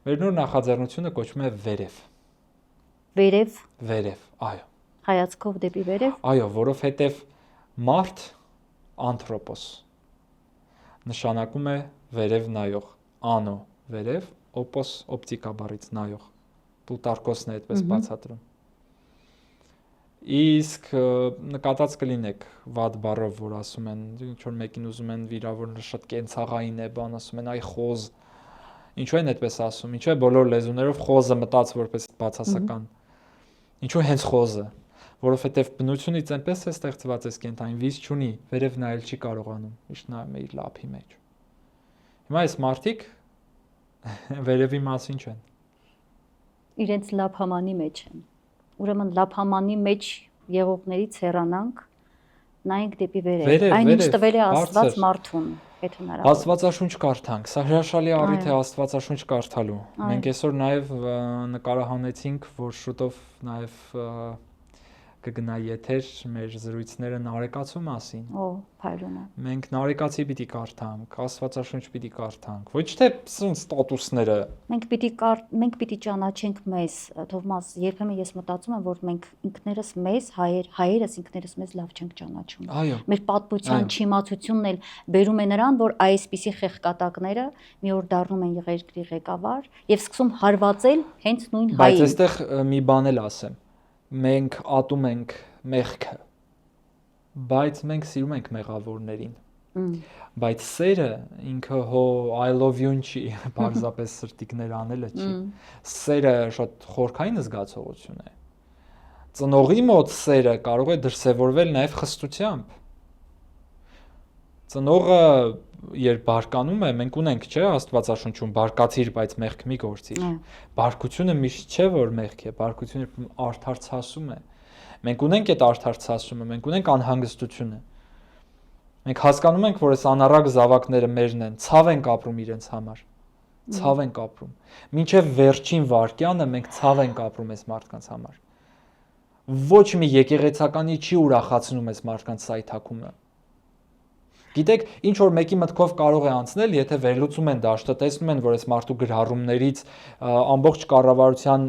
Մեր նոր նախաձեռնությունը կոչվում է Վերև։ Վերև։ Վերև, այո։ Հայացքով դեպի վերև։ Այո, որովհետև մարդ անթրոպոս նշանակում է վերև նայող, անո վերև, օպոս օպտիկա բառից նայող։ Պլուտարկոսն է այդպես բացատրում։ Իսկ նկատած կլինեք վատ բառով, որ ասում են, ինչ որ մեկին ուզում են վիրավորել, շատ կենցաղային է, բան ասում են, այ խոզ։ Ինչու են այդպես ասում, ինչու է բոլոր լեզուներով խոզը մտած որպես բացասական։ Ինչու հենց խոզը, որովհետև բնությունից այնպես է ստեղծված այս կենթային, վիզ չունի, վերև նայել չի կարողանում, միշտ նայում է իր լափի մեջ։ Հիմա այս մարդիկ վերևի մասին չեն։ Իրենց լափամանի մեջ են։ Ուրեմն լափամանի մեջ եղողներից հեռանանք, նայենք դեպի վերև։ Այնինչ տվել է Աստված մարդուն, եթե հնարավոր։ Աստվածաշունչ կարդանք, սա հրաշալի առիթ է Աստվածաշունչ կարդալու։ Մենք այսօր նաև նկարահանեցինք, որ շուտով նաև կգնա եթեր մեր զրույցները նարեկացու մասին։ Օ, փայլուն է։ Մենք նարեկացի պիտի կարդանք, Աստվածաշունչ պիտի կարդանք, ոչ թե ստատուսները։ Մենք պիտի ճանաչենք մեզ, Թովմաս, երբեմն ես մտածում եմ, որ մենք ինքներս մեզ, հայերս ինքներս մեզ լավ չենք ճանաչում։ Մեր պատմության չիմացությունն էլ բերում է նրան, որ այսպիսի խեղկատակները մի օր դառնում են երկրի ղեկավար եւ սկսում հարվածել հենց նույն հային։ Բայց այստեղ մի բան էլ ասեմ։ Մենք ատում ենք մեղքը, բայց մենք սիրում ենք մեղավորներին։ Բայց սերը ինքը հո I love you-ն չի, բարձրապես սրտիկներ անելը չի։ Սերը շատ խորքային զգացողություն է։ Ծնողի մոտ սերը կարող է դրսևորվել նաև խստությամբ։ Ծնողը երբ բարկանում է, մենք ունենք, չէ, Աստվածաշունչում բարկացիր, բայց մեղք մի գործիր։ Բարկությունը միշտ չէ, որ մեղք է, բարկությունը արդարացում է։ Մենք ունենք այդ արդարացումը, մենք ունենք անհանգստությունը։ Մենք հասկանում ենք, որ այս անառակ զավակները մերն են, ցավ ենք ապրում իրենց համար։ Ցավ ենք ապրում։ Մինչև վերջին վարկյանը մենք ցավ ենք ապրում այս մարդկանց համար։ Ոչ մի եկեղեցականի չի ուրախացնում այս մարդկանց սայթակումը։ Գիտեք, ինչ որ մեկի մտքով կարող է անցնել, եթե վերլուծում են դաշտը, տեսնում են, որ այս մարդու գրառումներից ամբողջ կառավարության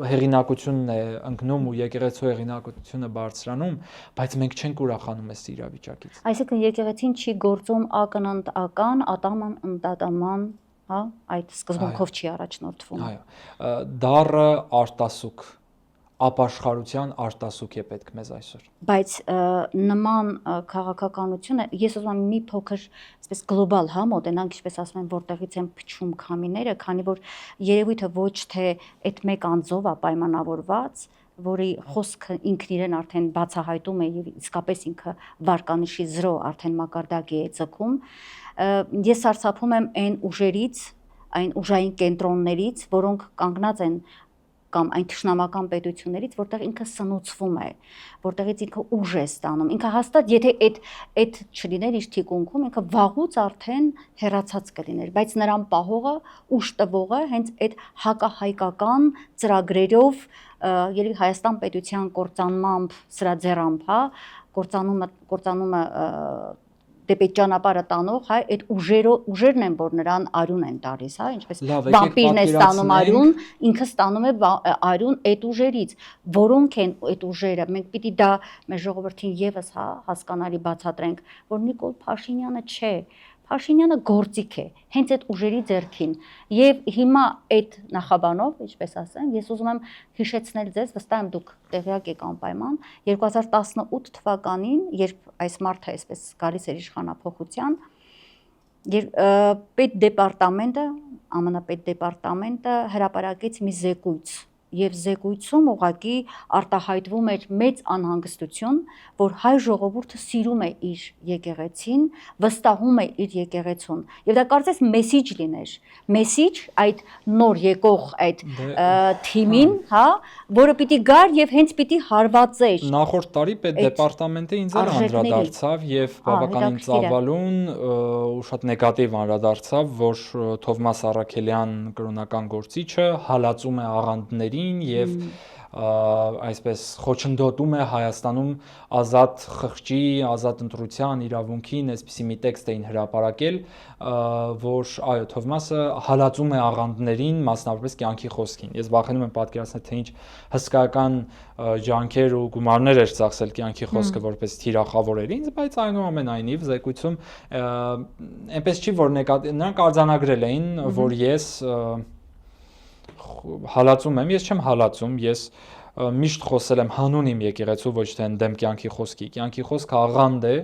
հեղինակությունն է ընկնում ու եկեղեցու հեղինակությունը բարձրանում, բայց մենք չենք ուրախանում այս իրավիճակից։ Այսինքն եկեղեցին չի գործում ակնընտական, ատաման ընտատաման, հա, այդ սկզբունքով չի առաջնորդվում։ Այո, դառը արտասուք ապաշխարության արտասուք է պետք մեզ այսօր։ Բայց նման քաղաքականությունը, ես ուզում եմ մի փոքր այսպես գլոբալ հա մոտենանք, ինչպես ասում են, որտեղից են փչում քամիները, քանի որ երևույթը ոչ թե այդ մեկ անձով է պայմանավորված, որի խոսքը ինքն իրեն արդեն բացահայտում է եւ իսկապես ինքը վարկանիշի 0 արդեն մակարդակի է ցկում։ Ես սարսափում եմ այն ուժերից, այն ուժային կենտրոններից, որոնք կանգնած են կամ այն թշնամական պետություններից, որտեղ ինքը սնուցվում է, որտեղից ինքը ուժ է ստանում։ Ինքը հաստատ, եթե այդ չլիներ իր թիկունքում, ինքը վաղուց արդեն հեռացած կլիներ, բայց նրան պահողը, ուժ տվողը հենց այդ հակահայկական ծրագրերով, երևի Հայաստան պետության կործանմամբ, սրա ձեռամբ, հա, կործանումը դեպի ճանապարհը տանող, հա, այդ ուժերն են, որ նրան արյուն են տալիս, հա, ինչպես վամպիրն է ստանում արյուն, ինքը ստանում է արյուն այդ ուժերից, որոնք են այդ ուժերը, մենք պիտի դա մեր ժողովրդին եւս, հա, հասկանալի բացատրենք, որ Նիկոլ Փաշինյանը չէ, Փաշինյանը գործիք է, հենց այդ ուժերի ձեռքին, եւ հիմա այդ նախաբանով, ինչպես ասեմ, ես ուզում եմ հիշեցնել ձեզ, վստահ եմ դուք տեղյակ եք անպայման, 2018 թվականին, երբ այս մարդը այսպես գալիս էր իշխանափոխության, պետդեպարտամենտը, ԱՄՆ պետդեպարտամենտը հրապարակեց մի զեկույց, եւ զեկույցում ուղղակի արտահայտվում էր մեծ անհանգստություն, որ հայ ժողովուրդը սիրում է իր եկեղեցին, վստահում է իր եկեղեցուն։ Եվ դա կարծես մեսիջ լիներ, մեսիջ այդ նոր եկող այդ թիմին, հա, որը պիտի գար եւ հենց պիտի հարվածեր։ Նախորդ տարի պետդեպարտամենտը ինձ էլ անդրադարձավ եւ բավականին ծավալուն ու շատ նեգատիվ անդրադարձավ, որ Թովմաս Առաքելյան կրոնական գործիչը հալածում է աղանդներին եւ այսպես խոչընդոտում է Հայաստանում ազատ խղճի, ազատ ընտրության իրավունքին, այսպիսի մի տեքստ էին հրապարակել, որ այո, Թովմասը հալածում է աղանդներին, մասնավորապես կյանքի խոսքին։ Ես վախենում եմ պատկերացնել, թե ինչ հսկայական ջանքեր ու գումարներ էր ծախսել կյանքի խոսքը որպես թիրախավորեր ինձ, բայց այնուամենայնիվ զեկույցում այնպես չի, որ նրանք արձանագրել էին, որ ես հալածում եմ, ես չեմ հալածում, ես միշտ խոսել եմ հանուն իմ եկեղեցու, ոչ թե ընդդեմ կյանքի խոսքի։ Կյանքի խոսքը աղանդ է,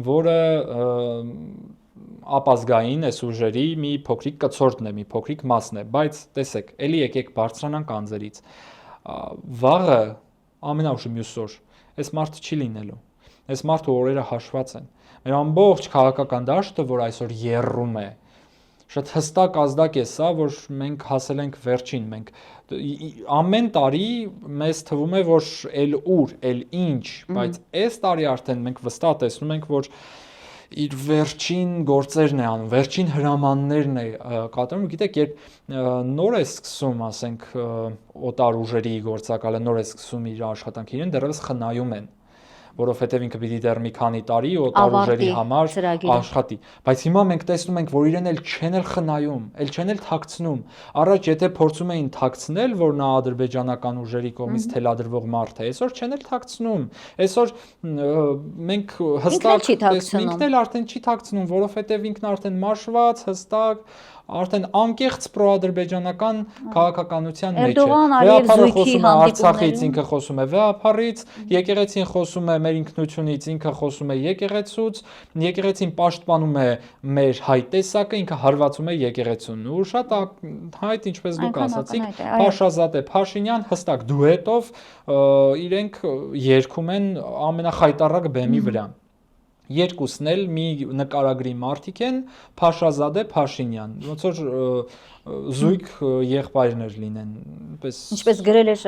որը ապազգային այս ուժերի մի փոքրիկ կցորդն է, մի փոքրիկ մասն է, բայց տեսեք, էլի եկեք բարձրանանք անձերից։ Վաղը ամենաուշը մյուս օր, այս մարդը չի լինելու։ Այս մարդու օրերը հաշված են։ Մեր ամբողջ քաղաքական դաշտը, որ այսօր եռում է, շատ հստակ ազդակ է սա, որ մենք հասել ենք վերջին, մենք ամեն տարի մեզ թվում է, որ էլ ուր, էլ ինչ, բայց այս տարի արդեն մենք վստահ տեսնում ենք, որ իր վերջին գործերն է անում, վերջին հրամաններն է կատարում, գիտեք, երբ նոր է սկսում, ասենք, օտար ուժերի գործակալը նոր է սկսում իր աշխատանքը, իրեն դեռևս խնայում են, որովհետև ինքը պիտի դեռ մի քանի տարի օտար ուժերի համար աշխատի, բայց հիմա մենք տեսնում ենք, որ իրեն էլ չեն էլ խնայում, էլ չեն էլ թաքցնում։ Առաջ եթե փորձում էին թաքցնել, որ նա ադրբեջանական ուժերի կողմից թելադրվող մարդ է, այսօր չեն էլ թաքցնում։ Այսօր մենք հստակ ինքն էլ արդեն չի թաքցնում, որովհետև ինքն արդեն մաշված, հստակ արդեն անկեղծ պրոադրբեջանական քաղաքականության մեջ է։ Վեհապարը խոսում է Արցախից, ինքը խոսում է վեհապարից, եկեղեցին խոսում է մեր ինքնությունից, ինքը խոսում է եկեղեցուց, եկեղեցին պաշտպանում է մեր հայ տեսակը, ինքը հարվածում է եկեղեցուն։ Ու շատ հայտ, ինչպես դուք ասացիք, Փաշազադե Փաշինյան հստակ դուետով իրենք երգում են ամենախայտառակ բեմի վրա։ Երկուսն էլ մի նկարագրի մարդիկ են, Փաշազադե Փաշինյան, ոնց որ զույգ եղբայրներ լինեն, ինչպես գրել էր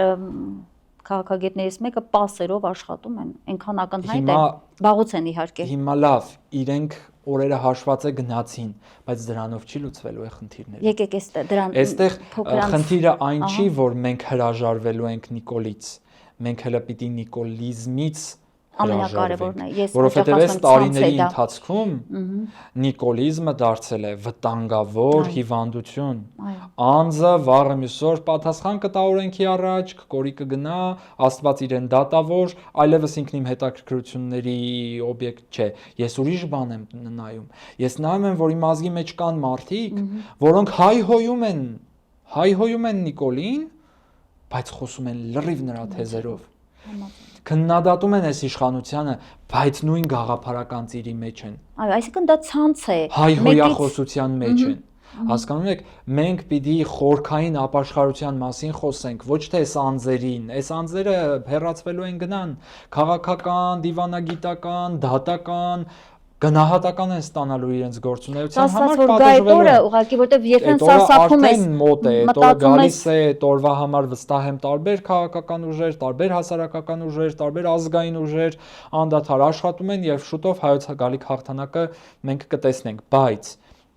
քաղաքագետներից մեկը, պասերով աշխատում են, այնքան ակնհայտ է, վաղուց են իհարկե։ Հիմա լավ, իրենք օրերը հաշված է գնացին, բայց դրանով չի լուծվելու է խնդիրները։ Եկեք դրան այստեղ խնդիրը այն չի, որ մենք հրաժարվելու ենք Նիկոլից, մենք հələ պիտի Նիկոլիզմից ամենակարևորն է։ Որովհետև այս տարիների ընթացքում նիկոլիզմը դարձել է վտանգավոր հիվանդություն։ Անձը վաղը մյուս օր պատասխան կտա օրենքի առաջ, կորի կգնա, Աստված իրեն դատավոր, այլևս ինքն իմ հետաքրքրությունների օբյեկտ չէ։ Ես ուրիշ բան եմ նայում։ Ես նայում եմ, որ իմ ազգի մեջ կան մարդիկ, որոնք հայհոյում են Նիկոլին, բայց խոսում են լրիվ նրա թեզերով։ Քննադատում են այս իշխանությանը, բայց նույն գաղափարական ծիրի մեջ են։ Այո, այսինքն դա ցանց է։ Հայհոյախոսության մեջ են։ Հասկանում եք, մենք պիտի խորքային ապաշխարության մասին խոսենք, ոչ թե այս անձերին։ Այս անձերը հեռացվելու են գնան, քաղաքական, դիվանագիտական, դատական, գնահատական են ստանալու իրենց գործունեության համար, պատժվելու են։ Ուղղակի որտեվ երբեմն սարսափում ես, մոտ է, դա գալիս է, տորվա համար վստահ եմ տարբեր քաղաքական ուժեր, տարբեր հասարակական ուժեր, տարբեր ազգային ուժեր անդադար աշխատում են եւ շուտով հայոց գալիք հաղթանակը մենք կտեսնենք, բայց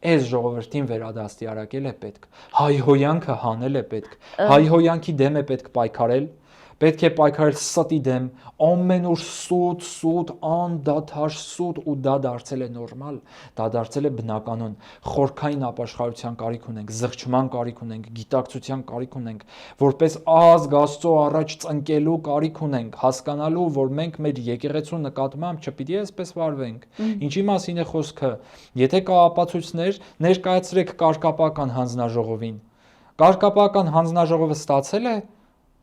այս ժողովրդին վերադաստիարակել է պետք, հայհոյանքը հանել է պետք, հայհոյանքի դեմ է պետք պայքարել, պետք է պայքարել ստի դեմ, ամենուր սուտ, անդադար սուտ ու դա դարձել է նորմալ, դա դարձել է բնականon, խորքային ապաշխարության կարիք ունենք, զղջման կարիք ունենք, գիտակցության կարիք ունենք, որպես ազգ Աստծո առաջ ծնկելու կարիք ունենք, հասկանալու, որ մենք մեր եկեղեցու նկատմամբ չպիտի այսպես վարվենք։ Ինչի մասին է խոսքը, եթե կա ապացույցներ, ներկայացրեք կարգապահական հանձնաժողովին։ Կարգապահական հանձնաժողովը ստացել է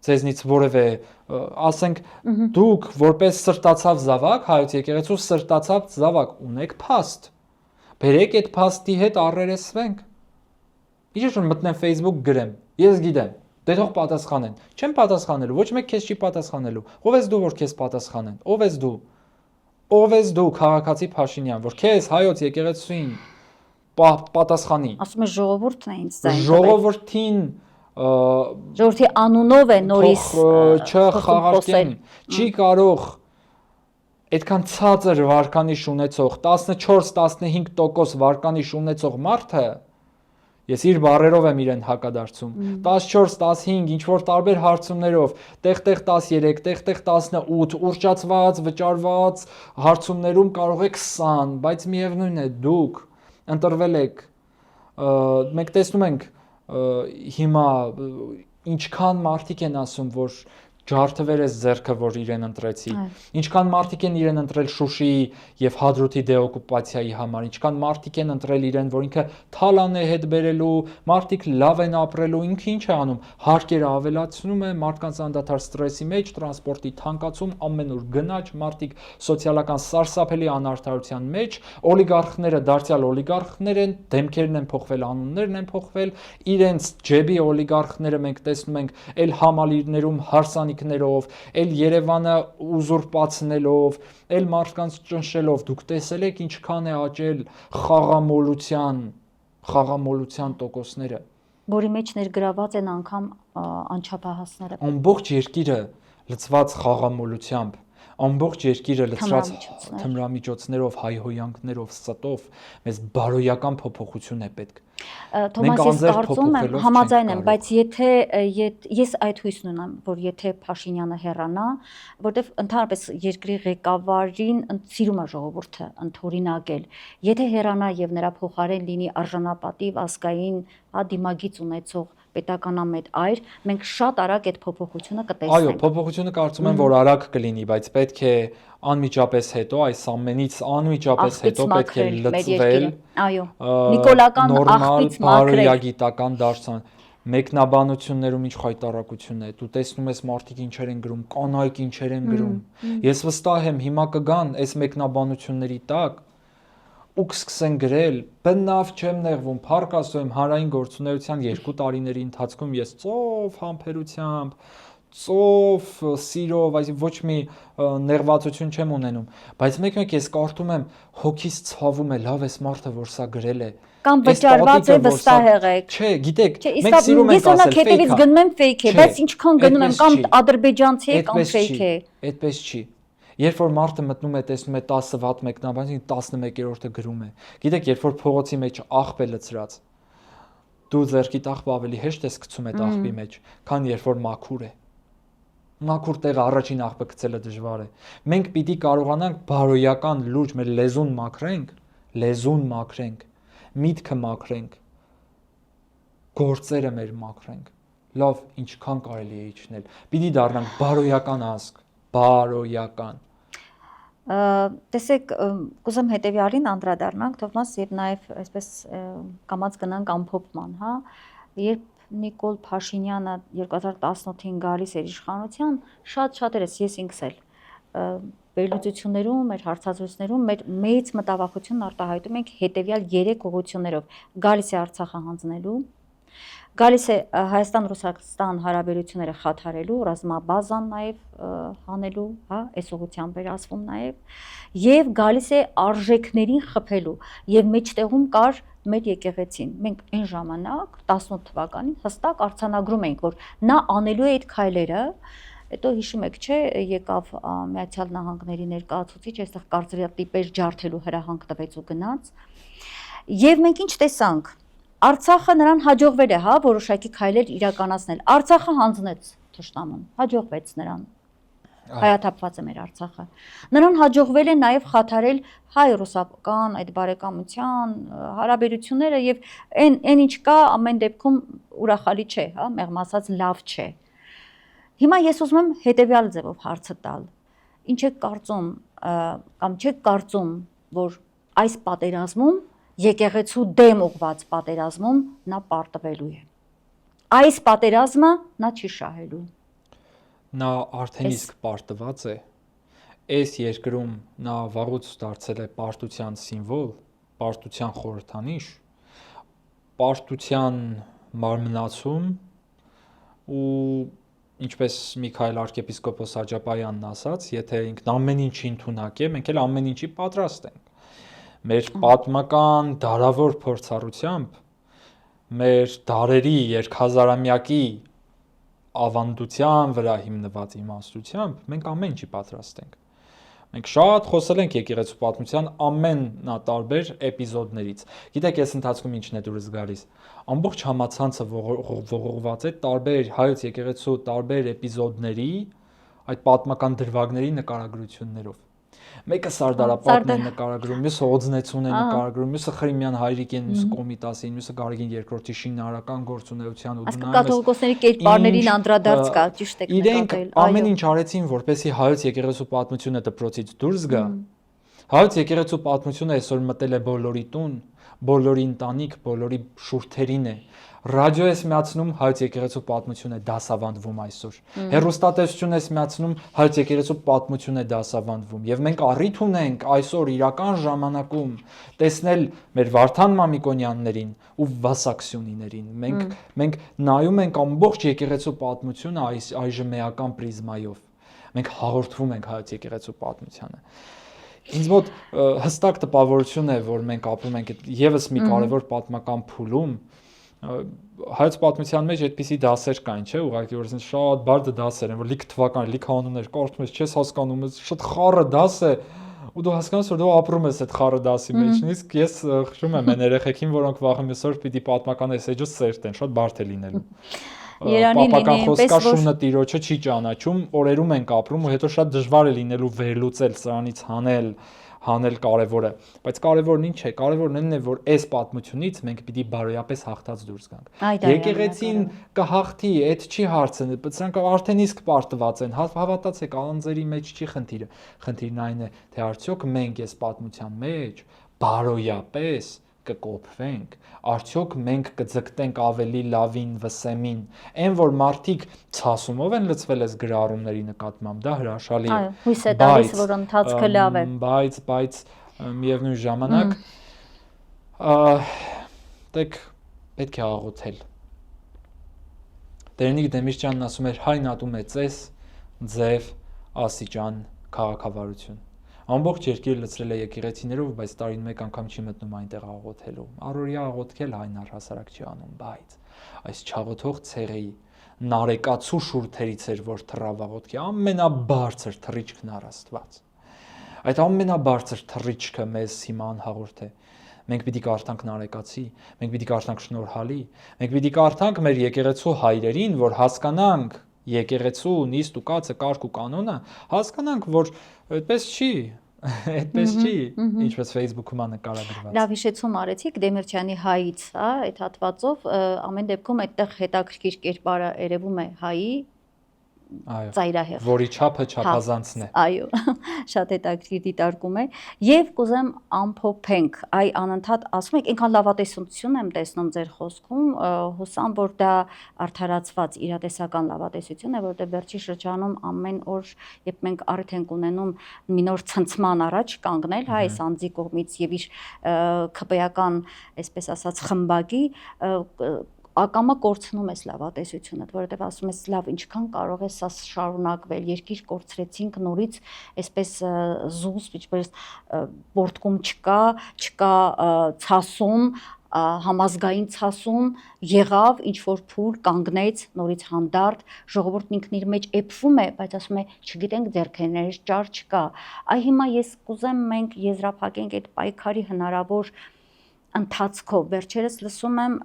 ձեզնից որևէ, ասենք, դուք որպես սրտացավ զավակ, հայոց եկեղեցու սրտացավ զավակ ունեք փաստ, բերեք այդ փաստի հետ առերեսվենք։ Ինչ որ մտնեմ Facebook գրեմ, ես գիտեմ, Դե թող պատասխանեն։ Չեմ պատասխանելու, ոչ մեկ քեզ չի պատասխանելու։ Ո՞վ ես դու, որ քեզ պատասխանեն։ Ո՞վ ես դու։ Ո՞վ ես դու, քաղաքացի Փաշինյան, որ քեզ հայոց եկեղեցին պատասխանի։ Ասում է ժողովուրդն է ինձ ձայն տվել։ Ժողովրդին Ժողովրդի անունով է նորից չխաղարկեն, չի կարող այդքան ցածր վարկանիշ ունեցող 14-15% վարկանիշ ունեցող մարդը, ես իր բառերով եմ իրեն հակադարձում, 14-15 ինչ որ տարբեր հարցումներով, տեղ-տեղ 13, տեղ-տեղ 18, ուռճացված, վճարված հարցումներում կարող է 20, բայց միևնույն է, դուք ընտրվել եք, մենք տեսնում ենք հիմա ինչքան մարդիկ են ասում, որ ջարդվեր ես ձեռքը, որ իրեն ընտրեցի, ինչքան մարդիկ են իրեն ընտրել Շուշիի եւ Հադրութի դեօկուպացիայի համար, ինչքան մարդիկ են ընտրել իրեն, որ ինքը թալան է հետ բերելու, մարդիկ լավ են ապրելու, ինքը ինչ է անում, հարկերը ավելացնում է, մարդկանց անդադար ստրեսի մեջ, տրանսպորտի թանկացում, ամեն օր գնաճ, մարդիկ սոցիալական սարսափելի անարդարության մեջ, օլիգարխները դարձյալ օլիգարխներ են, դեմքերն են փոխվել, անուններն են փոխվել, իրենց ջեբի օլիգարխները մենք տեսնում ենք այլ համալիրներում հարսանիքներով, այլ Երևանը ուզուրպացնելով, այլ մարդկանց ճնշելով, դուք տեսել եք ինչքան է աճել խաղամոլության տոկոսները, որի մեջ ներգրաված են անգամ անչափահասները։ Ամբողջ երկիրը լցված խաղամոլությամբ, ամբողջ երկիրը լցված թմրամիջոցներով, հայհոյանքներով, ստով, մեզ բարոյական փոփոխություն է պետք։ Թոմաս, ես կարծում եմ, համաձայն եմ, բայց եթե ես այդ հույսն ունեմ, որ եթե Փաշինյանը հեռանա, որտեվ ընդհանրապես երկրի ղեկավարին սիրում է ժողովուրդը ընդօրինակել, եթե հեռանա եւ նրա փոխարեն լինի արժանապատիվ ազգային դիմագիծ ունեցող պետականամետ այր, մենք շատ արագ այդ փոփոխությունը կտեսնենք։ Այո, փոփոխությունը կարծում եմ, որ արագ կլինի, բայց պետք է անմիջապես հետո, այս ամենից անմիջապես հետո պետք է լծվել, այո, նիկոլական աղբից մաքրել, բարոյագիտական դարձան, մեկնաբանություններում ինչ խայտարակություն է, դու տեսնում ես մարդիկ ինչեր են գրում, կանայք ինչեր են գրում, ես վստահ եմ հիմա կգան այս մեկնաբանությունների տակ ու կսկսեն գրել, բնավ չեմ նեղվում, փառք Աստծո, հանրային գործունեության 2 տարիների ընթացքում ես ծով համբերությամբ, ծով սիրով, այսինքն ոչ մի նեղվածություն չեմ ունենում, բայց մեկ-մեկ ես կարդում եմ հոգիս ցավում է, լավ էս մարդը, որ սա գրել է, կամ վճարված է, վստահ եղեք։ Չէ, գիտեք, մենք սիրում ենք ասել fake-ը։ Ես հետևից գնում եմ fake է, բայց ինչքան գնում եմ կամ ադրբեջանցի է կամ fake է։ Այդպես չի։ Երբ որ մարդը մտնում է, տեսնում է 10 վատ մեկնաբանություն, 11-րդը գրում է։ Գիտեք, երբ որ փողոցի մեջ աղբ է լցրած, դու ձեռքիդ աղբը ավելի հեշտ ես գցում այդ աղբի մեջ, քան երբ որ մաքուր է։ Մաքուր տեղը առաջին աղբը գցելը դժվար է։ Մենք պիտի կարողանանք բարոյական լուրջ մեր լեզուն մաքրենք, միտքը մաքրենք, գործերը մեր մաքրենք։ Լավ, ինչքան կարելի է իջնել։ Պիտի դառնանք բարոյական ազգ, բարոյական։ Տեսեք, կուզեմ հետևյալին անդրադառնանք, Թովմաս, եւ նաեւ այսպես կամած գնանք ամփոփման, հա, երբ Նիկոլ Փաշինյանը 2018-ին գալիս էր իշխանության, շատ էր ես ինքս էլ վերլուծություններում, մեր հարցազրույցներում մեր մեծ մտավախություն արտահայտում ենք հետևյալ 3 ուղղություններով. գալիս է Արցախը հանձնելու, գալիս է Հայաստան-Ռուսաստան հարաբերությունները խաթարելու, ռազմաբազան նաև հանելու, հա, այս ուղղությամբ էր ասվում նաև, եւ գալիս է արժեքներին խփելու, եւ մեջտեղում կար մեր եկեղեցին։ Մենք այն ժամանակ 18 թվականին հստակ արձանագրում էինք, որ նա անելու է այդ քայլերը, հետո հիշում եք, չէ, եկավ Միացյալ Նահանգների ներկայացուցիչ, այստեղ կարծրատիպեր ջարդելու հրահանգ տվեց ու գնաց։ Եվ մենք ինչ տեսանք։ Արցախը նրան հաջողվել է, հա, որոշակի քայլեր իրականացնել։ Արցախը հանձնեց թշնամուն, հաջողվեց նրան։ Հայաթափված է մեր Արցախը։ Նրան հաջողվել է նաև խաթարել հայ-ռուսական այդ բարեկամության հարաբերությունները եւ այն ինչ կա ամեն դեպքում ուրախալի չէ, հա, մեղմ ասած լավ չէ։ Հիմա ես ուզում եմ հետեւյալ ձևով հարցը տալ։ Ինչ եք կարծում կամ չեք կարծում, որ այս պատերազմում եկեղեցու դեմ ուղված պատերազմում նա պարտվելու է։ Այս պատերազմը նա չի շահելու։ Նա արդեն իսկ պարտված է։ Այս երկրում նա վաղուց դարձել է պարտության սիմվոլ, պարտության խորհրդանիշ, պարտության մարմնացում, ու ինչպես Միքայել arczepiskopos Աջապայանն ասաց, եթե ինքն ամեն ինչի ընդունակ է, մենք էլ ամեն ինչի պատրաստ ենք։ Մեր պատմական դարավոր փորձառությամբ, մեր դարերի երկհազարամյակի ավանդության վրա հիմնված իմաստությամբ մենք ամեն ինչի պատրաստ ենք։ Մենք շատ խոսել ենք եկեղեցու պատմության ամենատարբեր էպիզոդներից։ Գիտեք, այս ընթացքում ինչն է դուրս գալիս։ Ամբողջ համացանցը ողողված է տարբեր հայոց եկեղեցու տարբեր էպիզոդների, այդ պատմական դրվագների նկարագրություններով։ Մեկը Սարդարապետն է նկարագրում, մյուսը Օձնեցուն է նկարագրում, մյուսը Խրիմյան Հայրիկին, մյուսը Կոմիտասին, մյուսը Գարեգին II-ի շինարարական գործունեության ու դնում կաթողիկոսների կերպարներին անդրադարձ կա, ճիշտ եք նկատել։ Իրենք ամեն ինչ արեցին, որպեսզի հայոց եկեղեցու պատմությունը դպրոցից դուրս գա։ Հայոց եկեղեցու պատմությունը այսօր մտել է բոլորի տուն, բոլորի ընտանիք, բոլորի շուրթերին է։ Ռադիո ես միացնում, հայոց եկեղեցու պատմություն է դասավանդվում այսօր։ Հեռուստատեսություն ես միացնում, հայոց եկեղեցու պատմություն է դասավանդվում։ Եվ մենք առիթ ունենք այսօր իրական ժամանակում տեսնել մեր Վարդան Մամիկոնյաններին ու Վասակսյունիներին։ Մենք նայում ենք ամբողջ եկեղեցու պատմությունը այժմ էական պրիզմայով։ Մենք հաղորդվում ենք հայոց եկեղեցու պատմությանը։ Ինձ մոտ հստակ տպավորություն է, որ մենք ապրում ենք եւս մի կարևոր պատմական փուլում։ Հայոց պատմության մեջ այդպիսի դասեր կային, չէ՞, ուղղակի որ շատ բարդ դասեր են, որ լիք թվական, լիք անուններ, կարծում ես, չես հասկանում, շատ խառը դաս է, ու դու հասկանում ես, որ դու ապրում ես այդ խառը դասի մեջ։ Իսկ ես խշում եմ այն երեխեքին, որոնք վաղը մյուսօր պիտի պատմական էսեջը սերտեն, շատ բարդ է լինելու։ Պապական խոսքաշունը տիրոջը չի ճանաչում, օրերում ենք ապրում ու հետո շատ դժվար է լինելու վերլուծել սրանից հանել կարևորը, բայց կարևորն ինչ է, կարևորն այն է, որ այս պատմությունից մենք պիտի բարոյապես հաղթած դուրս գանք։ Եկեղեցին կհաղթի, այդ չի հարցը, սրանք արդեն իսկ պարտված են, հավատացեք, անձերի մեջ չի խնդիրը։ Խնդիրն այն է, թե արդյոք մենք այս պատմության մեջ բարոյապես կկոփվենք, արդյոք մենք կձգտենք ավելի լավին, վսեմին, այն որ մարդիկ ցասումով են լցվել այս գրառումների նկատմամբ, դա հրաշալի է։ Հույս է տալիս, որ ընթացքը լավ է։ Բայց միևնույն ժամանակ պետք է աղոթել։ Տերնիկ Դեմիրճյանն ասում էր՝ «Հայն ատում է ծես, ձև, ասիճան, քաղաքավարություն»։ Ամբողջ երկիրը լցրել է եկեղեցիներով, բայց տարին մեկ անգամ չի մտնում այնտեղ աղոթելու։ Առօրյա աղոթքել այն առհասարակ չի անում, բայց այս չաղոթող ցեղի նարեկացու շուրթերից էր, որ թռավ աղոթքի ամենաբարձր թռիչքն առ Աստված։ Այդ ամենաբարձր թռիչքը մեզ հիմա անհաղորդ է։ Մենք պիտի կարդանք նարեկացի, մենք պիտի կարդանք շնորհալի, մենք պիտի կարդանք մեր եկեղեցու հայրերին, որ հասկանանք եկեղեցու նիստ ու կացը կարգ ու կանոնը, հասկանանք, որ այդպես չի, ինչպես Facebook-ում է նկարագրված։ Լավ հիշեցում արեցիք Դեմիրճյանի հայից, այդ հատվածով ամեն դեպքում այդտեղ հետաքրքիր կերպարը երևում է հայի ծայրահեղ, որի չափը չափազանցն է։ Այո, շատ հետաքրքիր դիտարկում է։ Եվ կուզեմ ամփոփենք, անընդհատ ասում եք, այնքան լավատեսություն եմ տեսնում ձեր խոսքում, հուսամ, որ դա արդարացված իրատեսական լավատեսություն է, որտեղ վերջի շրջանում ամեն օր, երբ մենք առիթ ենք ունենում մի նոր ցնցման առաջ կանգնել, այս անձի կողմից եւ իր քպեական, այսպես ասած, խմբակի ակամա կորցնում ես լավատեսությունը, որովհետև ասում ես լավ, ինչքան կարող է սա շարունակվել, երկիր կորցրեցինք նորից, այսպես զուսպ, ինչպես պորտկում չկա ցասում, համազգային ցասում եղավ, ինչ որ փուլ կանգնեց, նորից հանդարտ, ժողովուրդն ինքն իր մեջ էփվում է, բայց ասում է, չգիտենք ձեռքերներս ճար չկա։ Այ հիմա ես կուզեմ մենք եզրափակենք այդ պայքարի հնարավոր ընթացքով վերջերս լսում եմ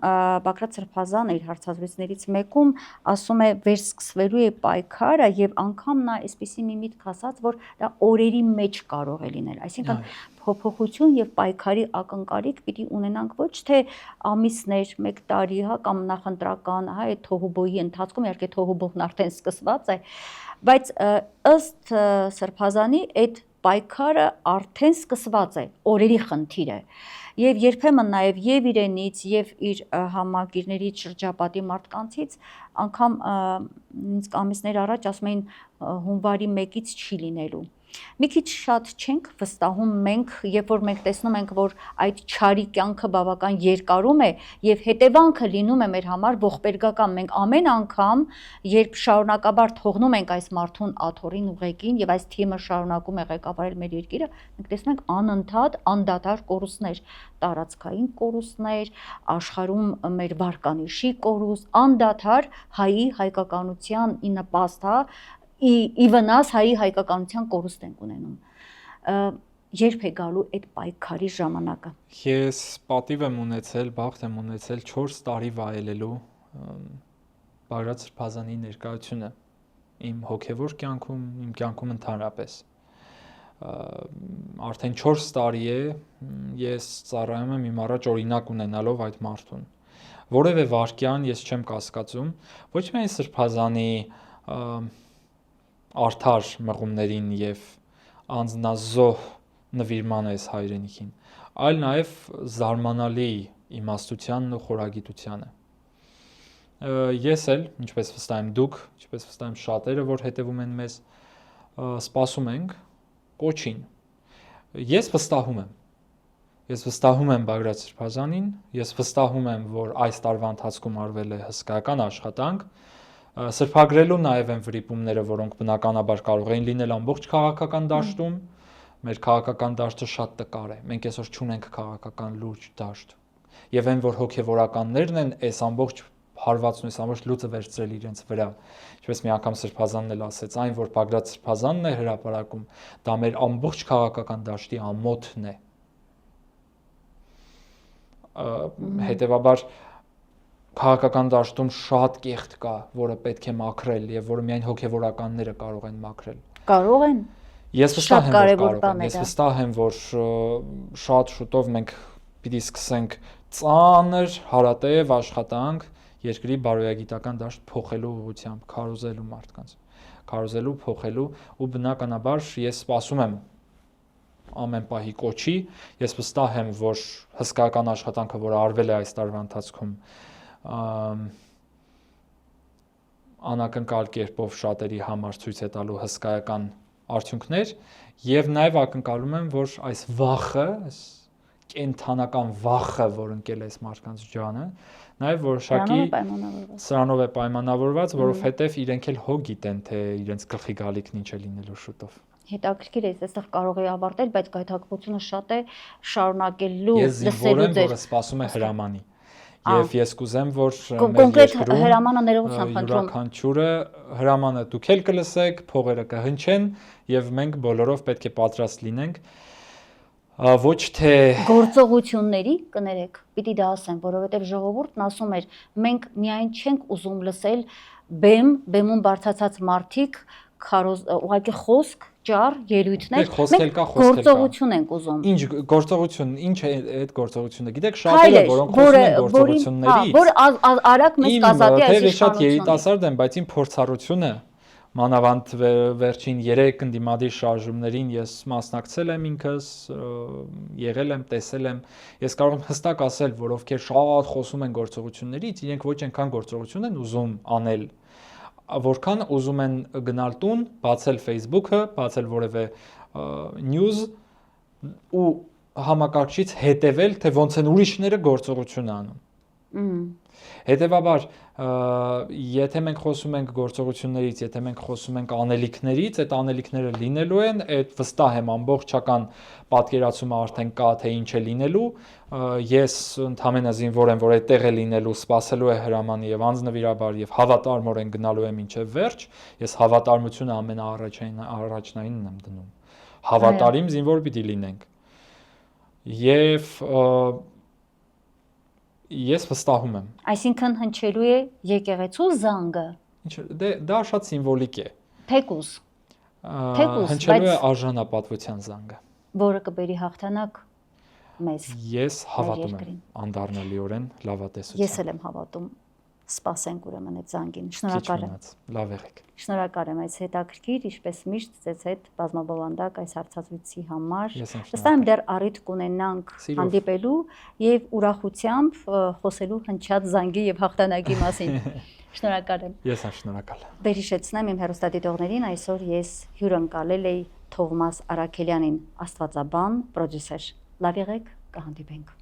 Բակրատ Սրբազանը իր հարցազրույցներից մեկում ասում է վերսկսվելու է պայքարը եւ անգամ նա այսպեսի մի միտք ասաց, որ դա օրերի մեջ կարող է լինել, այսինքն փոփոխություն եւ պայքարի ակնկալիք պիտի ունենանք ոչ թե ամիսներ, 1 տարի, կամ նախընտրական, այդ թոհուբոյի ընթացքում, իհարկե թոհուբոհն արդեն սկսված է, բայց ըստ Սրբազանի այդ պայքարը արդեն սկսված է, օրերի խնդիր է։ Եվ երբեմն նաև եւ իրենից եւ իր համագիրներից շրջապատի մարդկանցից անգամ ինձ ամիսներ առաջ ասում էին հունվարի 1-ից չի լինելու։ Մի քիչ շատ չենք վստահում մենք, երբ որ մենք տեսնում ենք, որ այդ չարի կյանքը բավական երկարում է եւ հետևանքը լինում է մեր համար ողբերգական։ Մենք ամեն անգամ, երբ շարունակաբար թողնում ենք այս մարդուն աթոռին ուղեկին եւ այս թիմը շարունակում է ղեկավարել մեր երկիրը, մենք տեսնում ենք անընդհատ անդադար կորուստներ, տարածքային կորուստներ, աշխարհում մեր վարկանիշի կորուստ, անդադար հայի հայկականության ի նպաստ, ի վնաս հայի հայկականության կորուստ ենք ունենում։ Երբ է գալու այդ պայքարի ժամանակը։ Ես պատիվ եմ ունեցել, բախտ եմ ունեցել 4 տարի վայելելու Բաղրատ Սրբազանի ներկայությունը իմ հոգևոր կյանքում, իմ կյանքում ընդհանրապես։ Արդեն 4 տարի է ես ծառայում եմ իմ առաջ օրինակ ունենալով այդ մարդուն։ Որևէ վարքյան ես չեմ կասկածում, ոչ միայն Սրբազանի արդար մղումներին եւ անձնազոհ նվիրման այս հայրենիքին, այլ նաեւ զարմանալի իմաստությանն ու խորագիտությանը։ Ես էլ, ինչպես վստահ եմ դուք, ինչպես վստահ եմ շատերը, որ հետևում են մեզ, սպասում ենք կոչին։ Ես վստահում եմ Բաղրատ Սրբազանին, ես վստահում եմ, որ այս տարվա ընթացքում արվել է հսկայական աշխատանք, սրբագրելու նաև են վրիպումները, որոնք բնականաբար կարող էին լինել ամբողջ քաղաքական դաշտում, մեր քաղաքական դաշտը շատ տկար է, մենք այսօր չունենք քաղաքական լուրջ դաշտ, եւ այն, որ հոգեվորականներն են այս ամբողջ հարվածն, այս ամբողջ լուծը վերցրել իրենց վրա, ինչպես մի անգամ Սրբազանն էլ ասեց, այն, որ Բաղրատ Սրբազանն է հրապարակում, դա մեր ամբողջ քաղաքական դաշտի ամոթն է, հետեւաբար քաղաքական դաշտում շատ կեղտ կա, որը պետք է մաքրել եւ որը միայն հոգեվորականները կարող են մաքրել։ Կարող են։ Ես վստահ եմ, որ կարող են։ Ես վստահ եմ, որ շատ շուտով մենք պիտի սկսենք ծանր հարատև աշխատանք երկրի բարոյագիտական դաշտ փոխելու ուղղությամբ, քարոզելու մարդկանց, քարոզելու, փոխելու ու բնականաբար ես սպասում եմ ամեն պահի կոչի, ես վստահ եմ, որ հսկայական աշխատանքը, որը արվել է այս տարվա ընթացքում, անակնկալ կերպով շատերի համար ցույց է տալու հսկայական արդյունքներ եւ նաեւ ակնկալում եմ, որ այս վախը, այս կենթանական վախը, որ ընկել է այս մարդկանց ջանը, նաեւ որոշակի սրանով է պայմանավորված, որովհետեւ իրենք էլ հո գիտեն, թե իրենց գլխի գալիքն ինչ է լինելու շուտով։ Հետաքրքիր է, այստեղ կարող է ավարտել, բայց գայթակղությունը շատ է շարունակելու լսելու ձեր։ Ես զինվոր եմ, որը սպասում է հրամանի։ Եվ ես կուզեմ, որ մեր երկրում հրամանը ներողություն խնդրում։ Յուրաքանչյուրը հրամանը դուք էլ կլսեք, փողերը կհնչեն եւ մենք բոլորով պետք է պատրաստ լինենք ոչ թե գործողությունների կներեք, պիտի դա ասեմ, որովհետեւ ժողովուրդն ասում էր, մենք միայն չենք ուզում լսել բեմում բարձացած մարդիկ, ուղղակի խոսք, ճար, ելույթներ, մենք գործողություն ենք ուզում։ Ինչ գործողություն, ինչ է այդ գործողությունը։ Գիտեք, շատերը, որոնք խոսում են գործողություններից, որ արագ մեզ կազատի այս իշխանությունը։ Ես շատ երիտասարդ եմ, բայց իմ փորձառությունը, մանավանդ վերջին 3 ընդդիմադիր շարժումներին ես մասնակցել եմ ինքս, եղել եմ, տեսել եմ։ Ես կարող եմ հստակ ասել, որ ովքեր շատ խոսում են գործողություններից, իրենք ոչ այնքան գործողություն են ուզում անել, որքան ուզում են գնալ տուն, բացել Facebook-ը, բացել որևէ news ու համակարգչից հետևել, թե ոնց են ուրիշները գործողություն անում։ Հետևաբար, եթե մենք խոսում ենք գործողություններից, եթե մենք խոսում ենք անելիքներից, այդ անելիքները լինելու են, այդ վստահ եմ ամբողջական պատկերացումը արդեն կա, թե ինչ է լինելու, ես ընդհանրապես զինվոր եմ, որ այդտեղ է լինելու, սպասելու է հրամանի եւ անձնվիրաբար եւ հավատարմորեն գնալու եմ մինչեւ վերջ, ես հավատարմությունը ամենաառաջնայինն եմ դնում։ Հավատարիմ զինվոր պիտի լինենք։ Եվ ես վստահում եմ։ Այսինքն հնչելու է եկեղեցու զանգը։ Դա շատ սիմվոլիկ է։ Թեկուզ, հնչելու է արժանապատվության զանգը, որը կբերի հաղթանակ մեզ։ Ես հավատում եմ անդառնալիորեն լավատեսության։ Ես էլ եմ հավատում։ Սպասենք ուրեմն այդ զանգին։ Շնորհակալ եմ։ Լավ եղեք։ Շնորհակալ եմ այս հետաքրքիր, ինչպես միշտ ձեզ հետ բազմաբովանդակ այս հարցազրույցի համար։ Վստահ եմ դեռ առիթ կունենանք հանդիպելու եւ ուրախությամբ խոսելու հնչած զանգի եւ հաղթանակի մասին։ Շնորհակալ եմ։ Ես եմ շնորհակալ։ Վերհիշեցնեմ իմ հեռուստադիտողներին, այսօր ես հյուրընկալել էի Թովմաս Արաքելյանին, Աստվածաբան, պրոդյուսեր։ Լավ եղեք, կհանդիպենք։